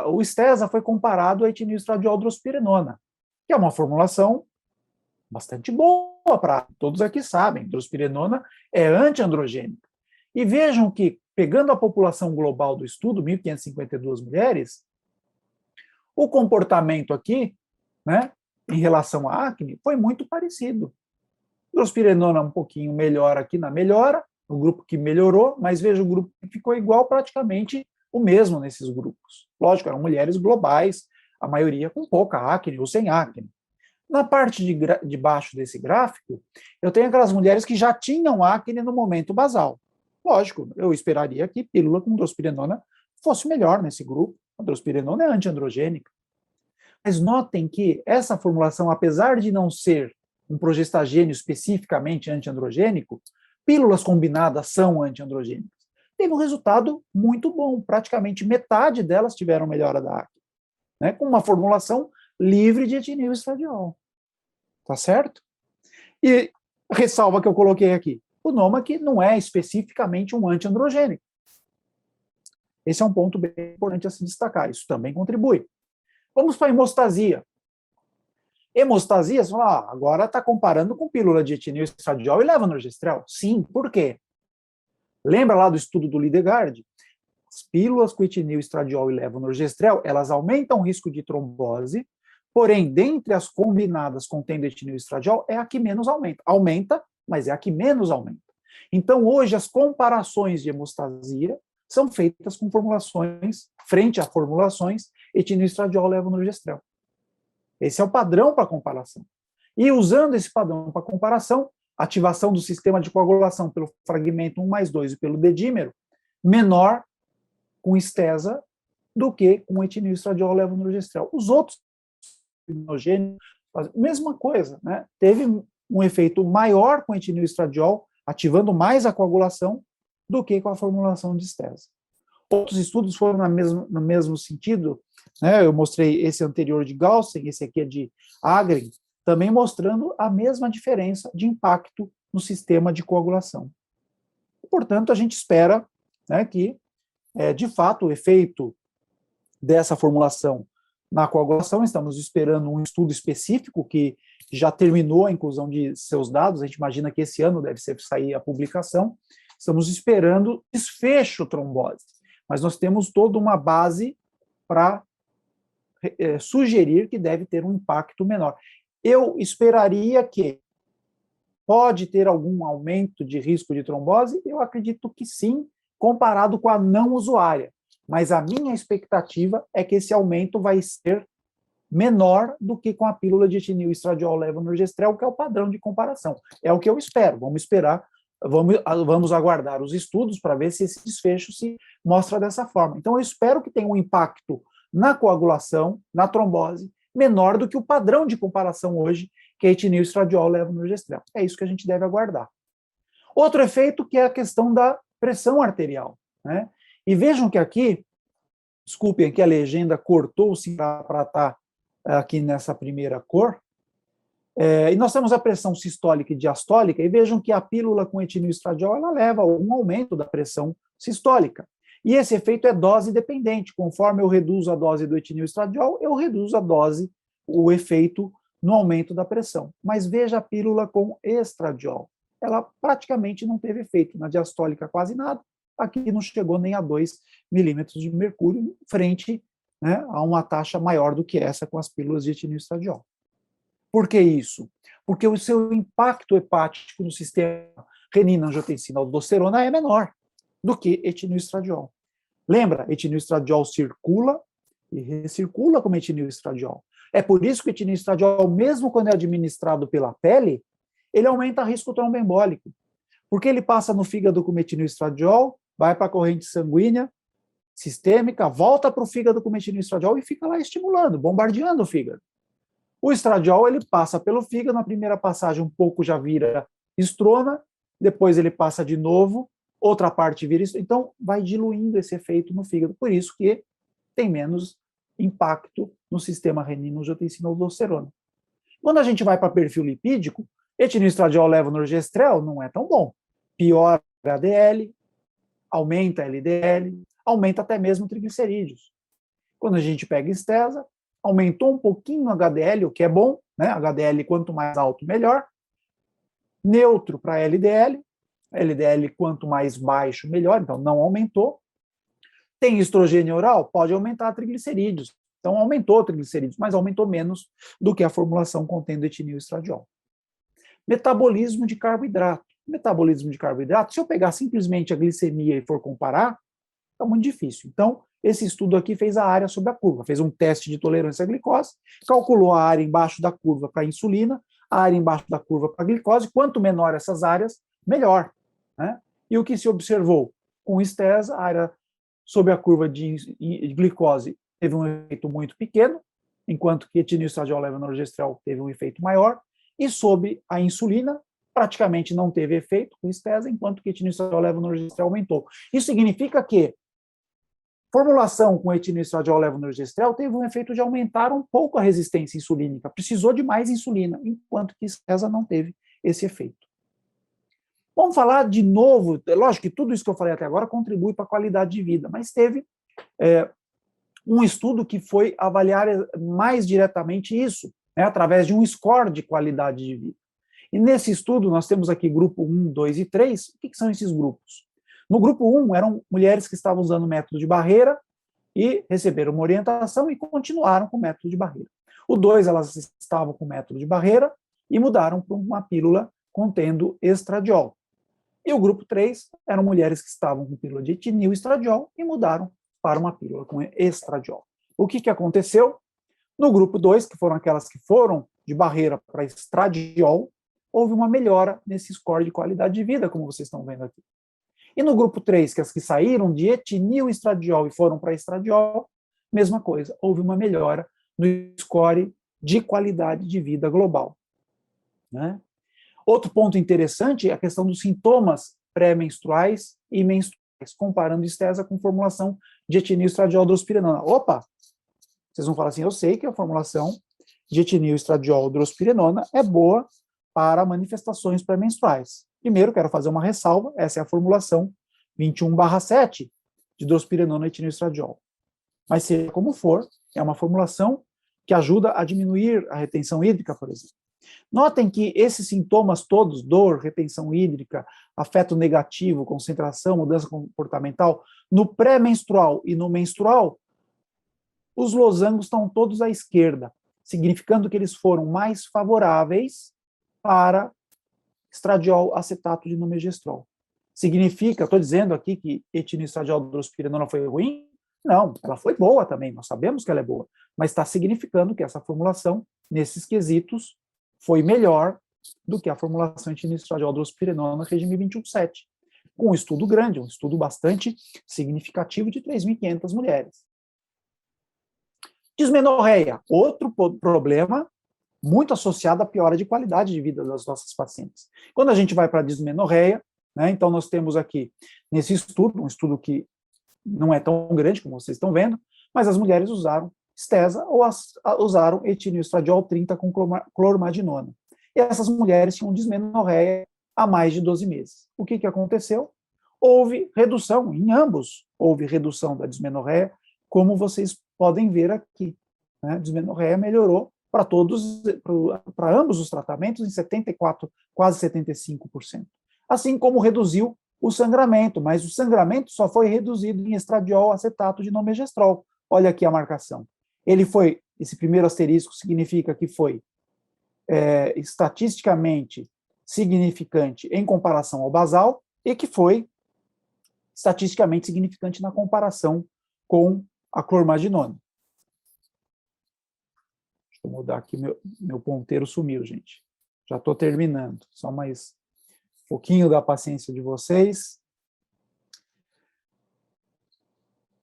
o Stesa foi comparado à etilneoestradiol-drospirenona, que é uma formulação bastante boa para todos aqui sabem, drospirenona é antiandrogênica. E vejam que, pegando a população global do estudo, 1.552 mulheres, o comportamento aqui, né, em relação à acne, foi muito parecido. Drospirenona um pouquinho melhor aqui na melhora, o grupo que melhorou, mas veja o grupo que ficou igual, praticamente o mesmo nesses grupos. Lógico, eram mulheres globais, a maioria com pouca acne ou sem acne. Na parte de baixo desse gráfico, eu tenho aquelas mulheres que já tinham acne no momento basal. Lógico, eu esperaria que pílula com drospirenona fosse melhor nesse grupo. A drospirenona é antiandrogênica. Mas notem que essa formulação, apesar de não ser um progestagênio especificamente antiandrogênico, pílulas combinadas são antiandrogênicas. Teve um resultado muito bom. Praticamente metade delas tiveram melhora da acne, né, com uma formulação livre de etilneoestradiol. Tá certo? E ressalva que eu coloquei aqui. O Nomac não é especificamente um antiandrogênico. Esse é um ponto bem importante a se destacar. Isso também contribui. Vamos para a hemostasia. Hemostasia, você fala, agora está comparando com pílula de etilneoestradiol e levonorgestrel. Sim, por quê? Lembra lá do estudo do Lidegard? As pílulas com etilneoestradiol e levonorgestrel, elas aumentam o risco de trombose, porém, dentre as combinadas contendo etilneoestradiol, é a que menos aumenta. Aumenta, mas é a que menos aumenta. Então, hoje, as comparações de hemostasia são feitas com formulações, frente a formulações, etilneoestradiol e levonorgestrel. Esse é o padrão para comparação. E usando esse padrão para comparação, ativação do sistema de coagulação pelo fragmento 1+2 e pelo dedímero, menor com Stesa do que com etilneoestradiol e levonorgestrel. Os outros criminogênicos, mesma coisa, né? Teve um efeito maior com etilneoestradiol, ativando mais a coagulação, do que com a formulação de Stesa. Outros estudos foram no mesmo sentido, né? Eu mostrei esse anterior de Galsen, esse aqui é de Agren, também mostrando a mesma diferença de impacto no sistema de coagulação. portanto, a gente espera, né, que, de fato, o efeito dessa formulação na coagulação, estamos esperando um estudo específico que já terminou a inclusão de seus dados, a gente imagina que esse ano deve sair a publicação, estamos esperando desfecho trombose, mas nós temos toda uma base para sugerir que deve ter um impacto menor. Eu esperaria que pode ter algum aumento de risco de trombose? Eu acredito que sim, comparado com a não usuária. Mas a minha expectativa é que esse aumento vai ser menor do que com a pílula de etinil estradiol levonorgestrel, que é o padrão de comparação. É o que eu espero. Vamos esperar, vamos aguardar os estudos para ver se esse desfecho se mostra dessa forma. Então, eu espero que tenha um impacto na coagulação, na trombose, menor do que o padrão de comparação hoje, que é etinil estradiol levonorgestrel. É isso que a gente deve aguardar. Outro efeito que é a questão da pressão arterial, né? E vejam que aqui, desculpem que a legenda cortou-se para estar aqui nessa primeira cor, e nós temos a pressão sistólica e diastólica, e vejam que a pílula com etinil estradiol ela leva a um aumento da pressão sistólica. E esse efeito é dose dependente. Conforme eu reduzo a dose do etinil estradiol, eu reduzo a dose, o efeito no aumento da pressão. Mas veja a pílula com estradiol. Ela praticamente não teve efeito. Na diastólica, quase nada. Aqui não chegou nem a 2 milímetros de mercúrio, frente, né, a uma taxa maior do que essa com as pílulas de etinil estradiol. Por que isso? Porque o seu impacto hepático no sistema renina-angiotensina-aldosterona é menor do que etinil estradiol. Lembra, etinil estradiol circula e recircula como etinil estradiol. É por isso que o etinil estradiol, mesmo quando é administrado pela pele, ele aumenta o risco tromboembólico. Porque ele passa no fígado como etinil estradiol, vai para a corrente sanguínea sistêmica, volta para o fígado com etinil estradiol e fica lá estimulando, bombardeando o fígado. O estradiol ele passa pelo fígado, na primeira passagem um pouco já vira estrona, depois ele passa de novo, outra parte vira estrona, então vai diluindo esse efeito no fígado, por isso que tem menos impacto no sistema renina-angiotensina-aldosterona. Quando a gente vai para perfil lipídico, etinil estradiol levonorgestrel não é tão bom. Piora HDL, aumenta LDL, aumenta até mesmo triglicerídeos. Quando a gente pega estesa, aumentou um pouquinho o HDL, o que é bom, né? HDL quanto mais alto, melhor. Neutro para LDL, LDL quanto mais baixo, melhor, então não aumentou. Tem estrogênio oral? Pode aumentar triglicerídeos. Então aumentou triglicerídeos, mas aumentou menos do que a formulação contendo etinil estradiol. Metabolismo de carboidrato. Metabolismo de carboidrato, se eu pegar simplesmente a glicemia e for comparar, é muito difícil. Então, esse estudo aqui fez a área sobre a curva, fez um teste de tolerância à glicose, calculou a área embaixo da curva para a insulina, a área embaixo da curva para a glicose, quanto menor essas áreas, melhor, né? E o que se observou? Com estesa, a área sob a curva de glicose teve um efeito muito pequeno, enquanto que etinil estradiol levonorgestrel teve um efeito maior, e sob a insulina, praticamente não teve efeito com estesa, enquanto que etinil estradiol levonorgestrel aumentou. Isso significa que formulação com etinil estradiol levonorgestrel teve um efeito de aumentar um pouco a resistência insulínica, precisou de mais insulina, enquanto que estesa não teve esse efeito. Vamos falar de novo, lógico que tudo isso que eu falei até agora contribui para a qualidade de vida, mas teve um estudo que foi avaliar mais diretamente isso, né, através de um score de qualidade de vida. E nesse estudo nós temos aqui grupo 1, 2 e 3, o que são esses grupos? No grupo 1 eram mulheres que estavam usando o método de barreira e receberam uma orientação e continuaram com o método de barreira. O 2, elas estavam com o método de barreira e mudaram para uma pílula contendo estradiol. E o grupo 3 eram mulheres que estavam com pílula de etinil estradiol e mudaram para uma pílula com estradiol. O que aconteceu? No grupo 2, que foram aquelas que foram de barreira para estradiol, houve uma melhora nesse score de qualidade de vida, como vocês estão vendo aqui. E no grupo 3, que as que saíram de etinil estradiol e foram para estradiol, mesma coisa, houve uma melhora no score de qualidade de vida global, né? Outro ponto interessante é a questão dos sintomas pré-menstruais e menstruais, comparando estesa com formulação de etinil estradiol drospirenona. Opa! Vocês vão falar assim, eu sei que a formulação de etinil estradiol drospirenona é boa para manifestações pré-menstruais. Primeiro, quero fazer uma ressalva, essa é a formulação 21/7 de drospirenona etinoestradiol. Mas seja como for, é uma formulação que ajuda a diminuir a retenção hídrica, por exemplo. Notem que esses sintomas todos, dor, retenção hídrica, afeto negativo, concentração, mudança comportamental, no pré-menstrual e no menstrual, os losangos estão todos à esquerda, significando que eles foram mais favoráveis para estradiol acetato de nomegestrol. Significa, estou dizendo aqui que etinoestradiol drospirenona foi ruim? Não, ela foi boa também, nós sabemos que ela é boa, mas está significando que essa formulação, nesses quesitos, foi melhor do que a formulação etinoestradiol drospirenona regime 21/7, com um estudo grande, um estudo bastante significativo de 3.500 mulheres. Dismenorreia, outro problema muito associado à piora de qualidade de vida das nossas pacientes. Quando a gente vai para a dismenorreia, né, então nós temos aqui, nesse estudo, um estudo que não é tão grande como vocês estão vendo, mas as mulheres usaram Stesa ou usaram etinoestradiol 30 com clormadinona. E essas mulheres tinham dismenorreia há mais de 12 meses. O que aconteceu? Houve redução, em ambos houve redução da dismenorreia, como vocês podem ver aqui. Né? A dismenorreia melhorou para ambos os tratamentos em 74%, quase 75%. Assim como reduziu o sangramento, mas o sangramento só foi reduzido em estradiol acetato de nomegestrol. Olha aqui a marcação. Esse primeiro asterisco significa que foi estatisticamente significante em comparação ao basal e que foi estatisticamente significante na comparação com a clormadinona. Deixa eu mudar aqui, meu ponteiro sumiu, gente. Já estou terminando, só mais um pouquinho da paciência de vocês.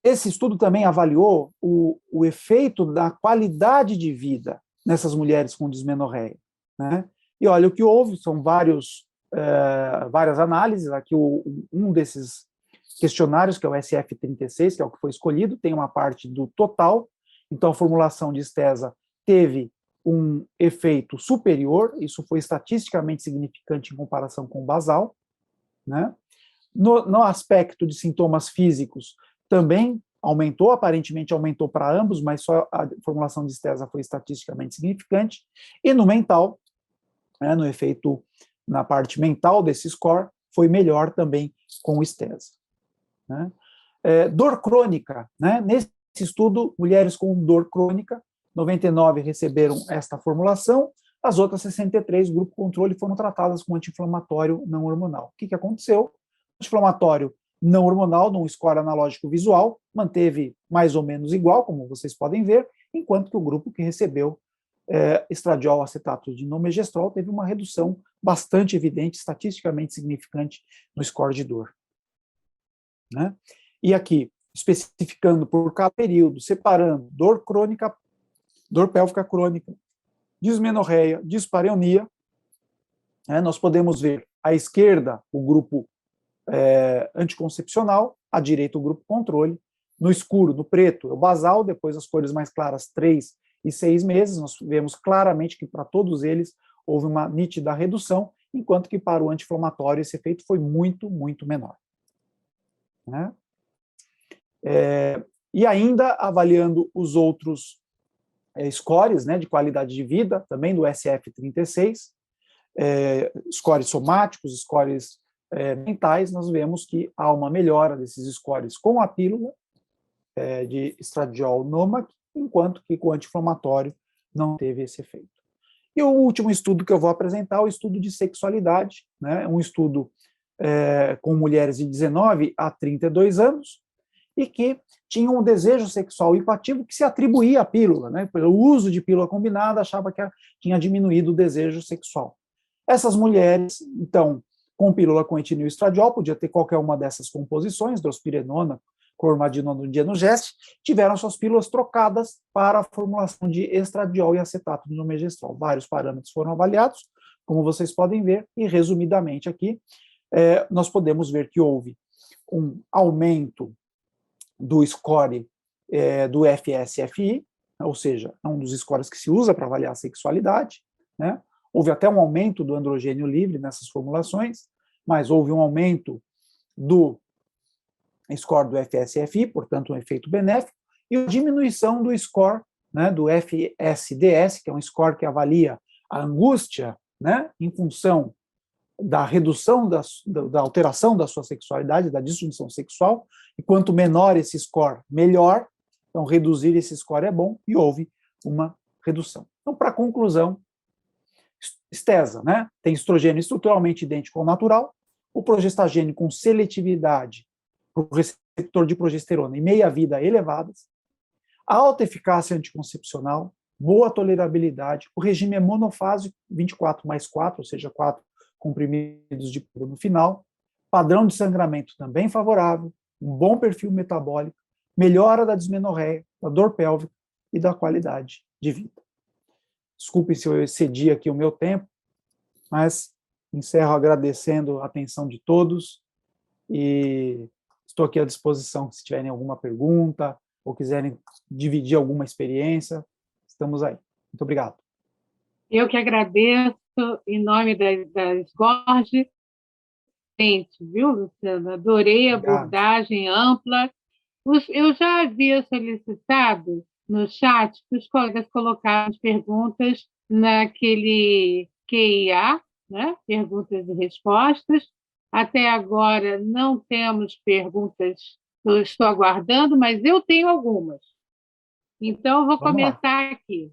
Esse estudo também avaliou o efeito da qualidade de vida nessas mulheres com dismenorreia. Né? E olha, o que houve são várias análises. Aqui um desses questionários, que é o SF36, que é o que foi escolhido, tem uma parte do total. Então, a formulação de Stesa teve um efeito superior, isso foi estatisticamente significante em comparação com o basal. Né? No aspecto de sintomas físicos, também aparentemente aumentou para ambos, mas só a formulação de Stesa foi estatisticamente significante. E no mental, né, no efeito, na parte mental desse score, foi melhor também com o Stesa. Né? Dor crônica, né? Nesse estudo, mulheres com dor crônica, 99 receberam esta formulação, as outras 63, grupo controle, foram tratadas com anti-inflamatório não hormonal. O que aconteceu? Anti-inflamatório não hormonal, num score analógico visual, manteve mais ou menos igual, como vocês podem ver, enquanto que o grupo que recebeu estradiol acetato de nomegestrol teve uma redução bastante evidente, estatisticamente significante no score de dor. Né? E aqui, especificando por cada período, separando dor crônica, dor pélvica crônica, dismenorreia, dispareunia, nós podemos ver à esquerda o grupo anticoncepcional, à direita o grupo controle, no escuro, no preto, é o basal, depois as cores mais claras, 3 e 6 meses, nós vemos claramente que para todos eles houve uma nítida redução, enquanto que para o anti-inflamatório esse efeito foi muito, muito menor. Né? E ainda avaliando os outros scores, né, de qualidade de vida, também do SF36, scores somáticos, scores mentais, nós vemos que há uma melhora desses scores com a pílula de estradiol Nomac, enquanto que com o anti-inflamatório não teve esse efeito. E o último estudo que eu vou apresentar é o estudo de sexualidade, né, um estudo com mulheres de 19 a 32 anos, e que tinham um desejo sexual hipoativo que se atribuía à pílula, né, pelo uso de pílula combinada, achava que tinha diminuído o desejo sexual. Essas mulheres, então, com pílula com etinoestradiol, podia ter qualquer uma dessas composições, drospirenona, clormadinona, dienogeste, tiveram suas pílulas trocadas para a formulação de estradiol e acetato de nomegestrol. Vários parâmetros foram avaliados, como vocês podem ver, e resumidamente aqui, nós podemos ver que houve um aumento do score do FSFI, ou seja, é um dos scores que se usa para avaliar a sexualidade, né? Houve até um aumento do androgênio livre nessas formulações, mas houve um aumento do score do FSFI, portanto, um efeito benéfico, e a diminuição do score, né, do FSDS, que é um score que avalia a angústia, né, em função da redução da alteração da sua sexualidade, da disfunção sexual, e quanto menor esse score, melhor. Então, reduzir esse score é bom, e houve uma redução. Então, para conclusão, estesa, né? Tem estrogênio estruturalmente idêntico ao natural, o progestagênio com seletividade para o receptor de progesterona e meia-vida elevadas, alta eficácia anticoncepcional, boa tolerabilidade, o regime é monofásico, 24+4, ou seja, 4 comprimidos de pílula no final, padrão de sangramento também favorável, um bom perfil metabólico, melhora da dismenorreia, da dor pélvica e da qualidade de vida. Desculpem se eu excedi aqui o meu tempo, mas encerro agradecendo a atenção de todos e estou aqui à disposição se tiverem alguma pergunta ou quiserem dividir alguma experiência, estamos aí. Muito obrigado. Eu que agradeço, em nome da SGORG, viu, Luciana? Adorei a abordagem ampla. Eu já havia solicitado no chat que os colegas colocaram as perguntas naquele QIA, né? Perguntas e respostas. Até agora não temos perguntas, eu estou aguardando, mas eu tenho algumas. Então, eu vou começar aqui.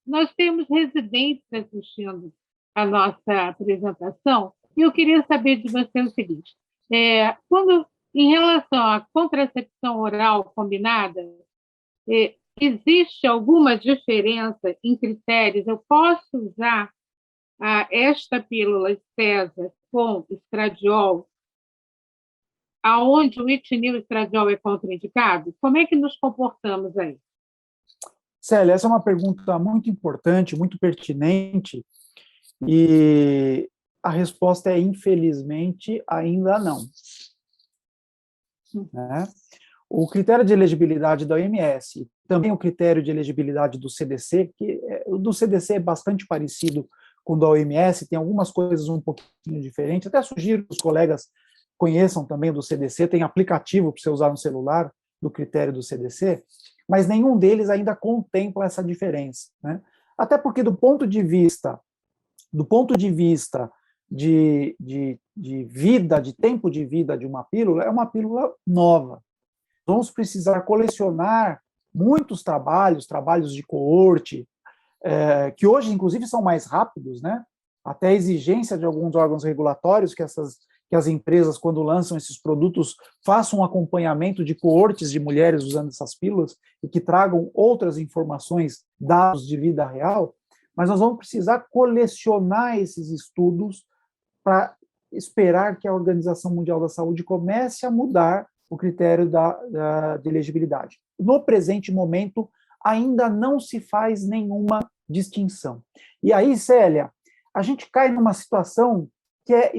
Nós temos residentes assistindo a nossa apresentação, e eu queria saber de você o seguinte: em relação à contracepção oral combinada, existe alguma diferença em critérios? Eu posso usar esta pílula estesa com estradiol, aonde o etinil estradiol é contraindicado? Como é que nos comportamos aí? Célia, essa é uma pergunta muito importante, muito pertinente, e a resposta é, infelizmente, ainda não. Né? O critério de elegibilidade da OMS, também o critério de elegibilidade do CDC, que o do CDC é bastante parecido com o da OMS, tem algumas coisas um pouquinho diferentes, até sugiro que os colegas conheçam também do CDC, tem aplicativo para você usar no celular do critério do CDC, mas nenhum deles ainda contempla essa diferença, né? Até porque do ponto de vista de vida, de tempo de vida de uma pílula, é uma pílula nova. Vamos precisar colecionar muitos trabalhos de coorte, que hoje, inclusive, são mais rápidos, né? Até a exigência de alguns órgãos regulatórios que as empresas, quando lançam esses produtos, façam um acompanhamento de coortes de mulheres usando essas pílulas e que tragam outras informações, dados de vida real, mas nós vamos precisar colecionar esses estudos para esperar que a Organização Mundial da Saúde comece a mudar o critério de elegibilidade. No presente momento, ainda não se faz nenhuma distinção. E aí, Célia, a gente cai numa situação que é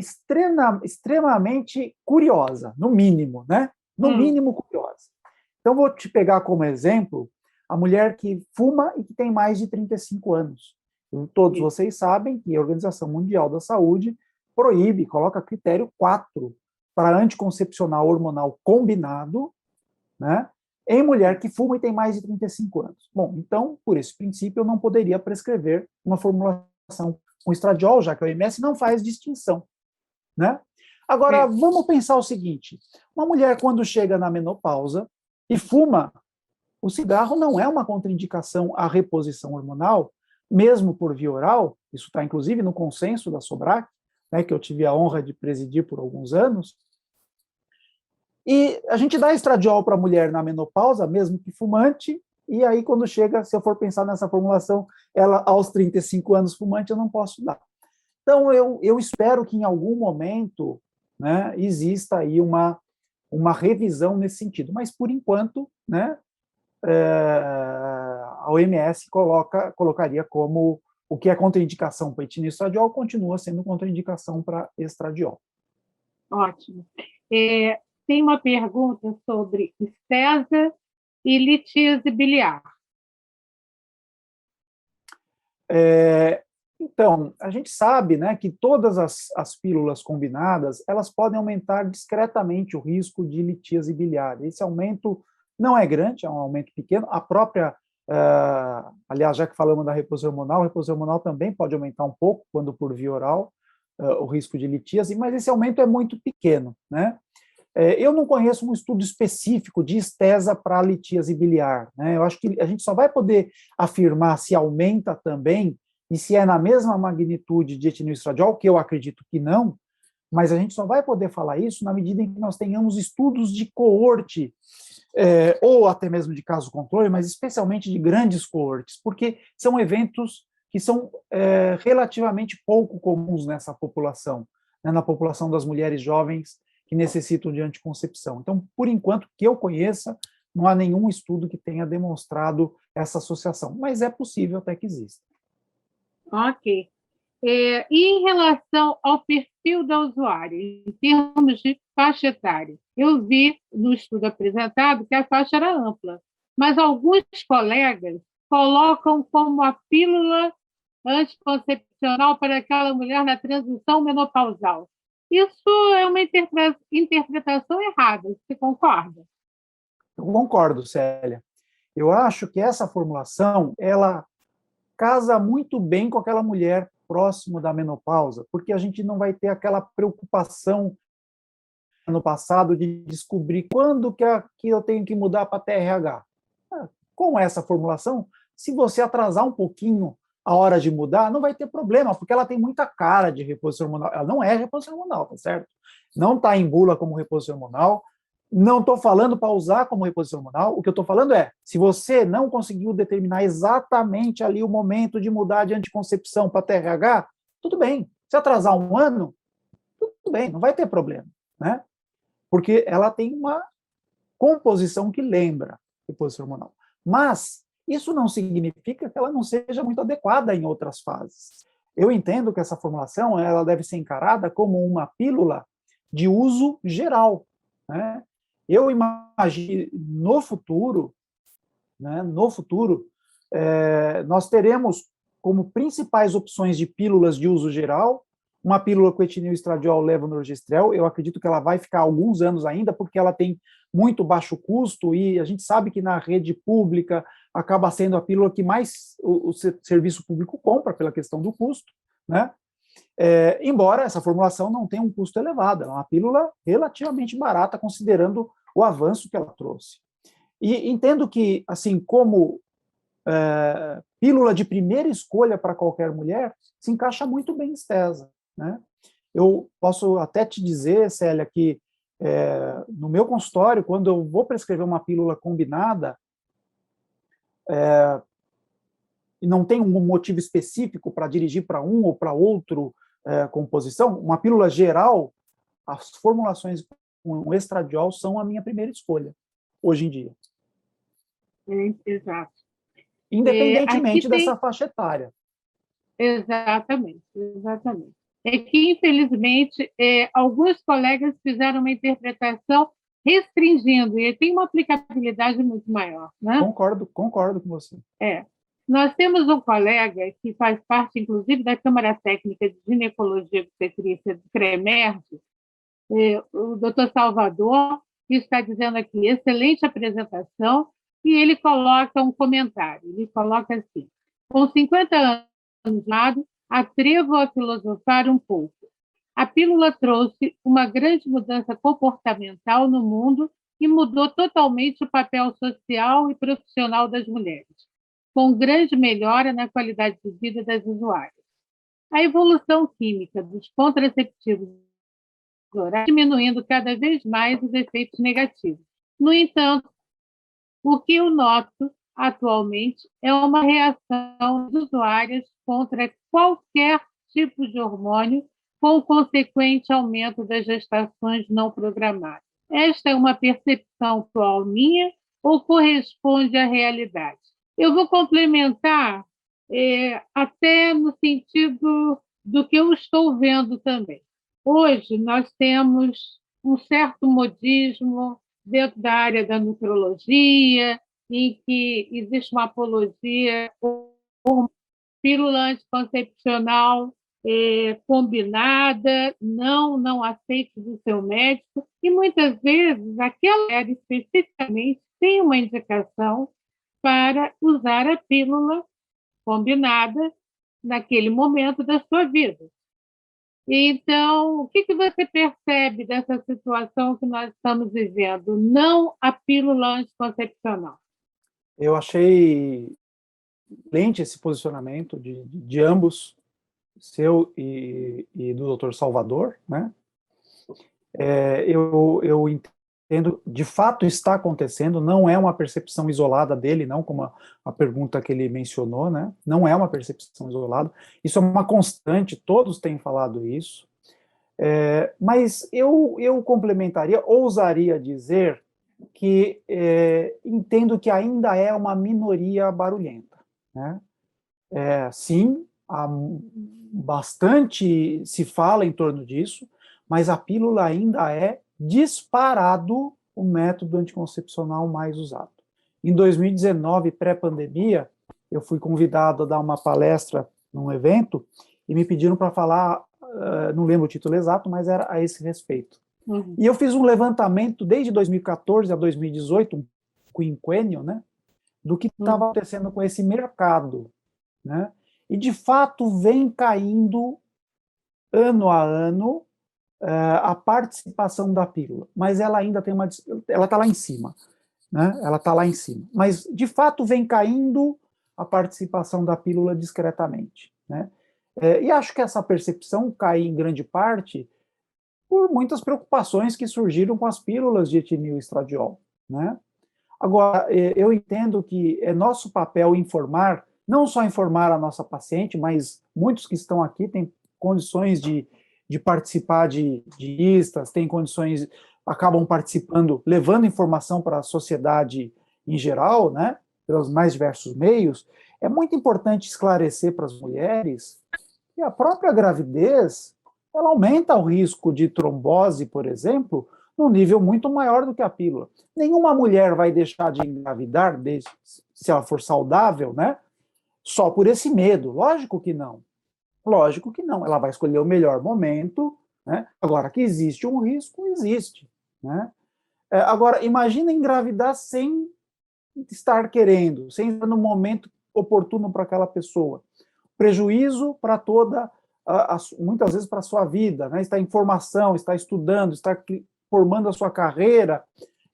extremamente curiosa, no mínimo, né? No mínimo curiosa. Então, vou te pegar como exemplo a mulher que fuma e que tem mais de 35 anos. Todos vocês sabem que a Organização Mundial da Saúde proíbe, coloca critério 4 para anticoncepcional hormonal combinado, né, em mulher que fuma e tem mais de 35 anos. Bom, então, por esse princípio, eu não poderia prescrever uma formulação com estradiol, já que a OMS não faz distinção, né? Agora, vamos pensar o seguinte: uma mulher, quando chega na menopausa e fuma, o cigarro não é uma contraindicação à reposição hormonal, mesmo por via oral. Isso está, inclusive, no consenso da SOBRAC, né, que eu tive a honra de presidir por alguns anos. E a gente dá estradiol para a mulher na menopausa, mesmo que fumante, e aí quando chega, se eu for pensar nessa formulação, ela aos 35 anos fumante, eu não posso dar. Então, eu espero que em algum momento, né, exista aí uma revisão nesse sentido, mas por enquanto, né, a OMS colocaria como o que é contraindicação para etinil estradiol continua sendo contraindicação para estradiol. Ótimo. Tem uma pergunta sobre estesa e litíase biliar. Então, a gente sabe, né, que todas as pílulas combinadas, elas podem aumentar discretamente o risco de litíase biliar. Esse aumento não é grande, é um aumento pequeno. A própria, aliás, já que falamos da reposição hormonal, a reposição hormonal também pode aumentar um pouco, quando por via oral, o risco de litíase, mas esse aumento é muito pequeno, né? Eu não conheço um estudo específico de estesa para litíase biliar, né? Eu acho que a gente só vai poder afirmar se aumenta também e se é na mesma magnitude de etilenoestradiol, que eu acredito que não, mas a gente só vai poder falar isso na medida em que nós tenhamos estudos de coorte, ou até mesmo de caso controle, mas especialmente de grandes coortes, porque são eventos que são relativamente pouco comuns nessa população, né, na população das mulheres jovens que necessitam de anticoncepção. Então, por enquanto, que eu conheça, não há nenhum estudo que tenha demonstrado essa associação, mas é possível até que exista. Ok. E em relação ao perfil da usuária, em termos de faixa etária, eu vi no estudo apresentado que a faixa era ampla, mas alguns colegas colocam como a pílula anticoncepcional para aquela mulher na transição menopausal. Isso é uma interpretação errada, você concorda? Eu concordo, Célia. Eu acho que essa formulação, ela casa muito bem com aquela mulher próximo da menopausa, porque a gente não vai ter aquela preocupação no passado de descobrir quando que eu tenho que mudar para TRH. Com essa formulação, se você atrasar um pouquinho a hora de mudar, não vai ter problema, porque ela tem muita cara de reposição hormonal. Ela não é reposição hormonal, tá certo? Não está em bula como reposição hormonal. Não estou falando para usar como reposição hormonal. O que eu estou falando é, se você não conseguiu determinar exatamente ali o momento de mudar de anticoncepção para TRH, tudo bem. Se atrasar um ano, tudo bem, não vai ter problema, né? Porque ela tem uma composição que lembra reposição hormonal. Mas isso não significa que ela não seja muito adequada em outras fases. Eu entendo que essa formulação ela deve ser encarada como uma pílula de uso geral, né? Eu imagino no futuro, né, nós teremos como principais opções de pílulas de uso geral uma pílula com etilenoestradiol levonorgestrel. Eu acredito que ela vai ficar alguns anos ainda, porque ela tem muito baixo custo e a gente sabe que na rede pública acaba sendo a pílula que mais o serviço público compra pela questão do custo, né? Embora essa formulação não tenha um custo elevado, é uma pílula relativamente barata, considerando o avanço que ela trouxe. E entendo que, assim como pílula de primeira escolha para qualquer mulher, se encaixa muito bem em estesa, né? Eu posso até te dizer, Célia, que no meu consultório, quando eu vou prescrever uma pílula combinada, e não tem um motivo específico para dirigir para um ou para outro composição, uma pílula geral, as formulações com estradiol são a minha primeira escolha, hoje em dia. Exato. Independentemente dessa faixa etária. Exatamente, exatamente. É que, infelizmente, alguns colegas fizeram uma interpretação restringindo, e tem uma aplicabilidade muito maior, né? Concordo com você. Nós temos um colega que faz parte, inclusive, da Câmara Técnica de Ginecologia e Obstetrícia do CREMERG, o doutor Salvador, que está dizendo aqui, excelente apresentação, e ele coloca um comentário, ele coloca assim, com 50 anos de lado, atrevo a filosofar um pouco. A pílula trouxe uma grande mudança comportamental no mundo e mudou totalmente o papel social e profissional das mulheres, com grande melhora na qualidade de vida das usuárias. A evolução química dos contraceptivos orais diminuindo cada vez mais os efeitos negativos. No entanto, o que eu noto atualmente é uma reação das usuárias contra qualquer tipo de hormônio, com o consequente aumento das gestações não programadas. Esta é uma percepção atual minha ou corresponde à realidade? Eu vou complementar até no sentido do que eu estou vendo também. Hoje, nós temos um certo modismo dentro da área da nutrologia, em que existe uma apologia pílula anticoncepcional combinada, não aceite do seu médico, e muitas vezes aquela mulher especificamente tem uma indicação para usar a pílula combinada naquele momento da sua vida. Então, o que você percebe dessa situação que nós estamos vivendo? Não a pílula anticoncepcional. Eu achei excelente esse posicionamento de ambos, seu e do Dr. Salvador, né? Eu entendo, de fato está acontecendo, não é uma percepção isolada dele, não como a pergunta que ele mencionou, né? Não é uma percepção isolada, isso é uma constante, todos têm falado isso, mas eu complementaria, ousaria dizer que entendo que ainda é uma minoria barulhenta, né? Sim, bastante se fala em torno disso, mas a pílula ainda é disparado o método anticoncepcional mais usado. Em 2019, pré-pandemia, eu fui convidado a dar uma palestra num evento e me pediram para falar, não lembro o título exato, mas era a esse respeito. Uhum. E eu fiz um levantamento desde 2014 a 2018, um quinquênio, né, do que estava acontecendo com esse mercado, né? E, de fato, vem caindo, ano a ano, a participação da pílula, mas ela ainda tem ela está lá em cima, né? Ela está lá em cima, mas, de fato, vem caindo a participação da pílula discretamente, né? E acho que essa percepção cai, em grande parte, por muitas preocupações que surgiram com as pílulas de etilil estradiol, né? Agora, eu entendo que é nosso papel informar, não só informar a nossa paciente, mas muitos que estão aqui têm condições de participar de listas, têm condições, acabam participando, levando informação para a sociedade em geral, né, pelos mais diversos meios. É muito importante esclarecer para as mulheres que a própria gravidez, ela aumenta o risco de trombose, por exemplo, num nível muito maior do que a pílula. Nenhuma mulher vai deixar de engravidar, se ela for saudável, né? Só por esse medo. Lógico que não. Lógico que não. Ela vai escolher o melhor momento, né? Agora, que existe um risco, existe, né? Agora, imagina engravidar sem estar querendo, sem estar no momento oportuno para aquela pessoa. Prejuízo para toda, muitas vezes para a sua vida, né? Está em formação, está estudando, está formando a sua carreira,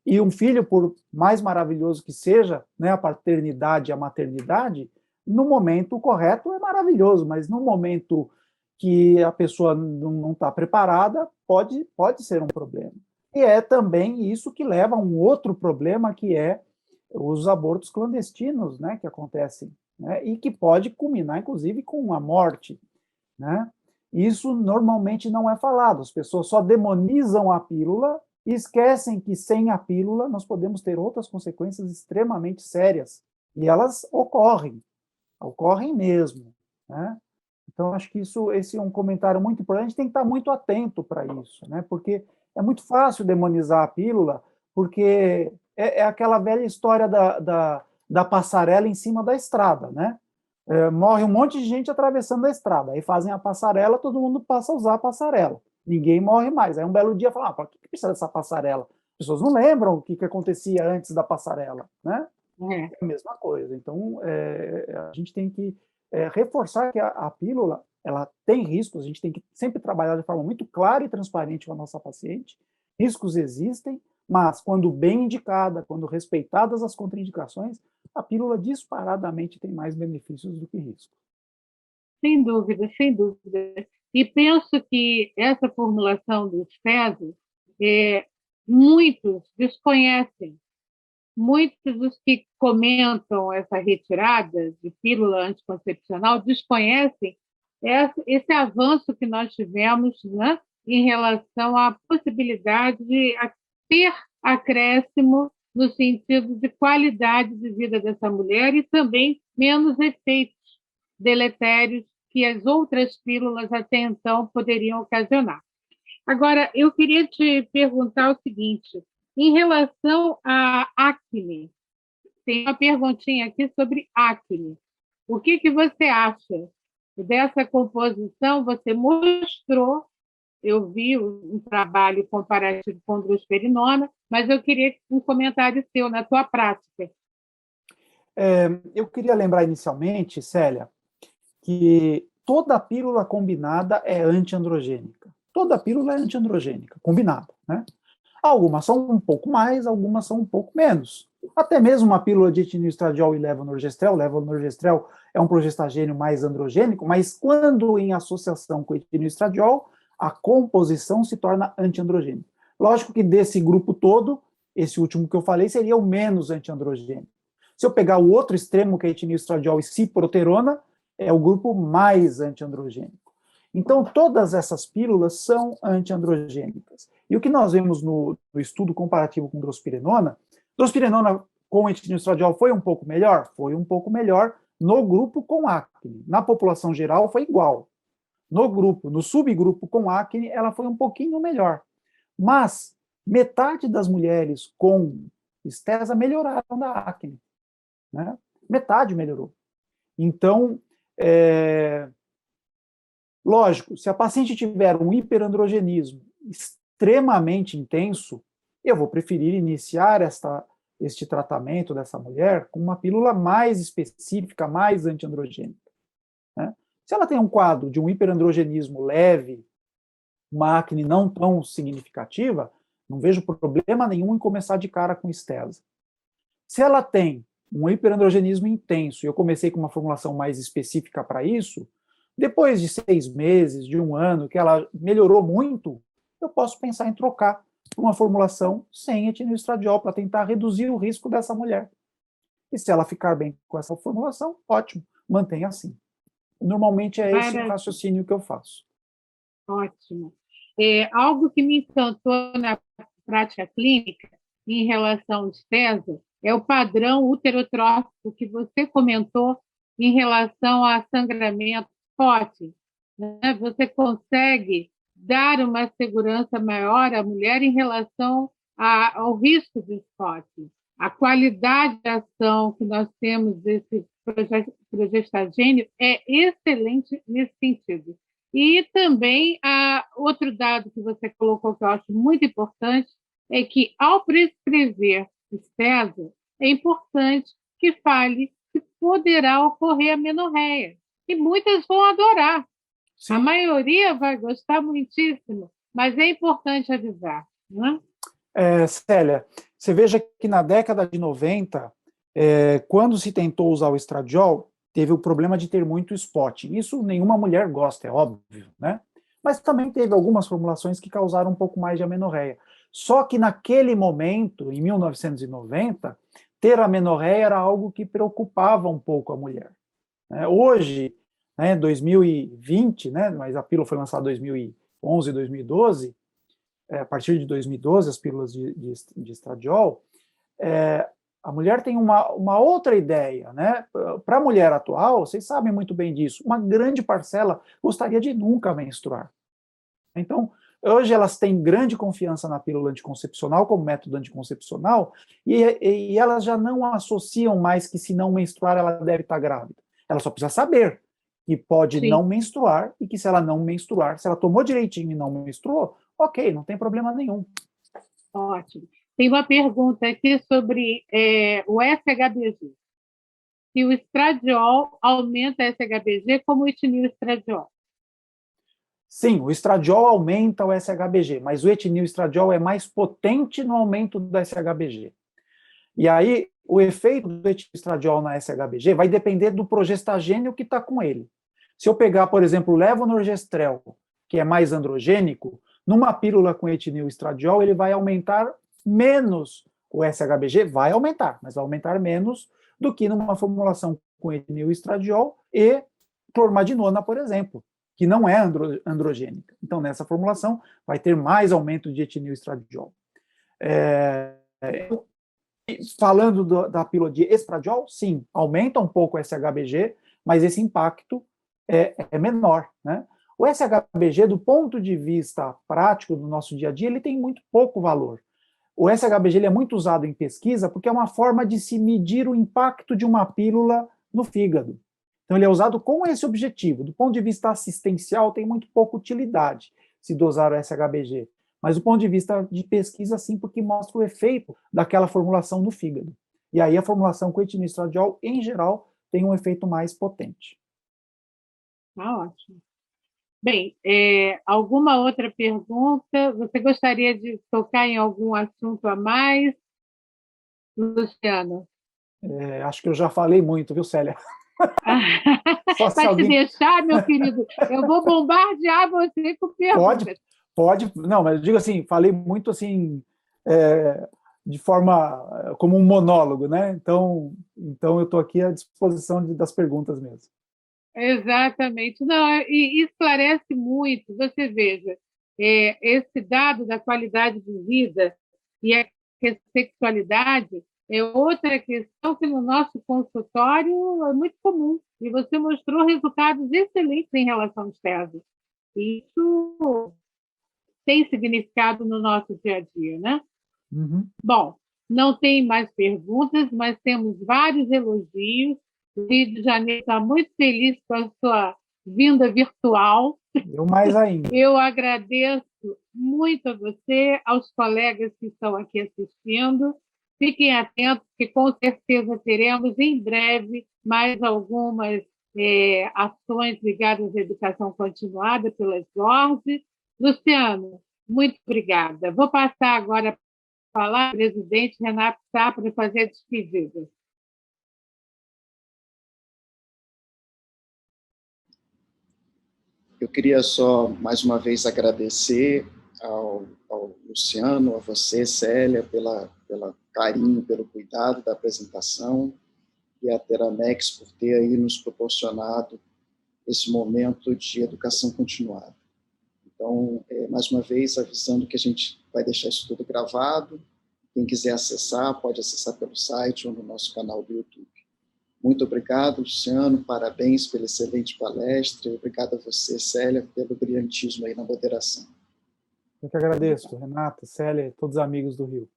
e um filho, por mais maravilhoso que seja, né, a paternidade e a maternidade, no momento correto é maravilhoso, mas no momento que a pessoa não está preparada, pode ser um problema. E é também isso que leva a um outro problema, que é os abortos clandestinos, né, que acontecem, né, e que pode culminar, inclusive, com a morte, né? Isso normalmente não é falado, as pessoas só demonizam a pílula e esquecem que sem a pílula nós podemos ter outras consequências extremamente sérias, e elas ocorrem mesmo, né? Então, acho que esse é um comentário muito importante, a gente tem que estar muito atento para isso, né? Porque é muito fácil demonizar a pílula, porque é aquela velha história da passarela em cima da estrada, né? Morre um monte de gente atravessando a estrada, aí fazem a passarela, todo mundo passa a usar a passarela, ninguém morre mais. Aí um belo dia fala, para que precisa dessa passarela? As pessoas não lembram o que acontecia antes da passarela, né? É a mesma coisa. Então, a gente tem que reforçar que a pílula, ela tem riscos, a gente tem que sempre trabalhar de forma muito clara e transparente com a nossa paciente. Riscos existem, mas quando bem indicada, quando respeitadas as contraindicações, a pílula disparadamente tem mais benefícios do que riscos. Sem dúvida, sem dúvida. E penso que essa formulação dos FESs, muitos desconhecem. Muitos dos que comentam essa retirada de pílula anticoncepcional desconhecem esse avanço que nós tivemos, né, em relação à possibilidade de ter acréscimo no sentido de qualidade de vida dessa mulher e também menos efeitos deletérios que as outras pílulas até então poderiam ocasionar. Agora, eu queria te perguntar o seguinte, em relação à acne, tem uma perguntinha aqui sobre acne. O que você acha dessa composição? Você mostrou, eu vi um trabalho comparativo com drosperinona, mas eu queria um comentário seu na tua prática. Eu queria lembrar inicialmente, Célia, que toda pílula combinada é antiandrogênica. Toda pílula é antiandrogênica, combinada, né? Algumas são um pouco mais, algumas são um pouco menos. Até mesmo uma pílula de etilneestradiol e levonorgestrel é um progestagênio mais androgênico, mas quando em associação com etilneestradiol, a composição se torna antiandrogênica. Lógico que desse grupo todo, esse último que eu falei seria o menos antiandrogênico. Se eu pegar o outro extremo, que é etilneestradiol e ciproterona, é o grupo mais antiandrogênico. Então, todas essas pílulas são antiandrogênicas. E o que nós vemos no estudo comparativo com drospirenona com etilneestradiol foi um pouco melhor? Foi um pouco melhor no grupo com acne. Na população geral foi igual. No subgrupo com acne, ela foi um pouquinho melhor. Mas metade das mulheres com estesa melhoraram da acne, né? Metade melhorou. Então, lógico, se a paciente tiver um hiperandrogenismo extremamente intenso, eu vou preferir iniciar este tratamento dessa mulher com uma pílula mais específica, mais antiandrogênica, né? Se ela tem um quadro de um hiperandrogenismo leve, uma acne não tão significativa, não vejo problema nenhum em começar de cara com estesa. Se ela tem um hiperandrogenismo intenso e eu comecei com uma formulação mais específica para isso, depois de 6 meses, de 1 ano, que ela melhorou muito, eu posso pensar em trocar por uma formulação sem etilneestradiol para tentar reduzir o risco dessa mulher. E se ela ficar bem com essa formulação, ótimo, mantenha assim. Normalmente é esse o raciocínio que eu faço. Ótimo. Algo que me encantou na prática clínica em relação ao estesa é o padrão uterotrófico que você comentou em relação a sangramento forte, né? Você consegue dar uma segurança maior à mulher em relação ao risco de spot. A qualidade de ação que nós temos desse progestagênio é excelente nesse sentido. E também, outro dado que você colocou que eu acho muito importante é que, ao prescrever estesa, é importante que fale que poderá ocorrer a menorreia. E muitas vão adorar. Sim. A maioria vai gostar muitíssimo, mas é importante avisar, né? Célia, você veja que na década de 90, quando se tentou usar o estradiol, teve o problema de ter muito spotting. Isso nenhuma mulher gosta, é óbvio, né? Mas também teve algumas formulações que causaram um pouco mais de amenorreia. Só que naquele momento, em 1990, ter amenorreia era algo que preocupava um pouco a mulher. Hoje, 2020, mas a pílula foi lançada em 2011, 2012, a partir de 2012, as pílulas de estradiol, a mulher tem uma outra ideia, né? Para a mulher atual, vocês sabem muito bem disso, uma grande parcela gostaria de nunca menstruar. Então, hoje elas têm grande confiança na pílula anticoncepcional como método anticoncepcional e elas já não associam mais que se não menstruar ela deve estar grávida. Ela só precisa saber que pode Sim. não menstruar e que se ela não menstruar, se ela tomou direitinho e não menstruou, ok, não tem problema nenhum. Ótimo. Tem uma pergunta aqui sobre o SHBG. Se o estradiol aumenta o SHBG como o etilneestradiol? Sim, o estradiol aumenta o SHBG, mas o etilneestradiol é mais potente no aumento do SHBG. E aí, o efeito do etilneestradiol na SHBG vai depender do progestagênio que está com ele. Se eu pegar, por exemplo, o levonorgestrel, que é mais androgênico, numa pílula com etilneestradiol, ele vai aumentar menos o SHBG, vai aumentar, mas vai aumentar menos do que numa formulação com etilneestradiol e clormadinona, por exemplo, que não é androgênica. Então, nessa formulação, vai ter mais aumento de etilneestradiol. Falando da pílula de estradiol, sim, aumenta um pouco o SHBG, mas esse impacto é menor, né? O SHBG, do ponto de vista prático do nosso dia a dia, ele tem muito pouco valor. O SHBG ele é muito usado em pesquisa porque é uma forma de se medir o impacto de uma pílula no fígado. Então, ele é usado com esse objetivo. Do ponto de vista assistencial, tem muito pouca utilidade se dosar o SHBG. Mas do ponto de vista de pesquisa, sim, porque mostra o efeito daquela formulação no fígado. E aí a formulação com etinistradiol, em geral, tem um efeito mais potente. Ótimo. Bem, alguma outra pergunta? Você gostaria de tocar em algum assunto a mais, Luciano? Acho que eu já falei muito, viu, Célia? Só se alguém... deixar, meu querido, eu vou bombardear você com perguntas. Pode. Não, mas eu digo assim, falei muito assim, de forma, como um monólogo, né? Então eu estou aqui à disposição das perguntas mesmo. Exatamente. Não, e esclarece muito. Você veja, esse dado da qualidade de vida e a sexualidade é outra questão que no nosso consultório é muito comum. E você mostrou resultados excelentes em relação aos teses. Isso tem significado no nosso dia a dia, né? Uhum. Bom, não tem mais perguntas, mas temos vários elogios. O Rio de Janeiro está muito feliz com a sua vinda virtual. Eu mais ainda. Eu agradeço muito a você, aos colegas que estão aqui assistindo. Fiquem atentos, que com certeza teremos em breve mais algumas ações ligadas à educação continuada pela Jorge. Luciano, muito obrigada. Vou passar agora a falar, presidente Renato Sá, para fazer a despedida. Eu queria só, mais uma vez, agradecer ao Luciano, a você, Célia, pela carinho, pelo cuidado da apresentação, e a Teramex por ter aí nos proporcionado esse momento de educação continuada. Então, mais uma vez, avisando que a gente vai deixar isso tudo gravado. Quem quiser acessar, pode acessar pelo site ou no nosso canal do YouTube. Muito obrigado, Luciano, parabéns pela excelente palestra, e obrigado a você, Célia, pelo brilhantismo aí na moderação. Eu que agradeço, Renata, Célia e todos os amigos do Rio.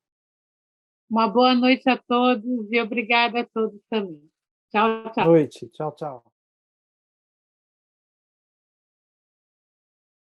Uma boa noite a todos e obrigada a todos também. Tchau, tchau. Boa noite, tchau, tchau.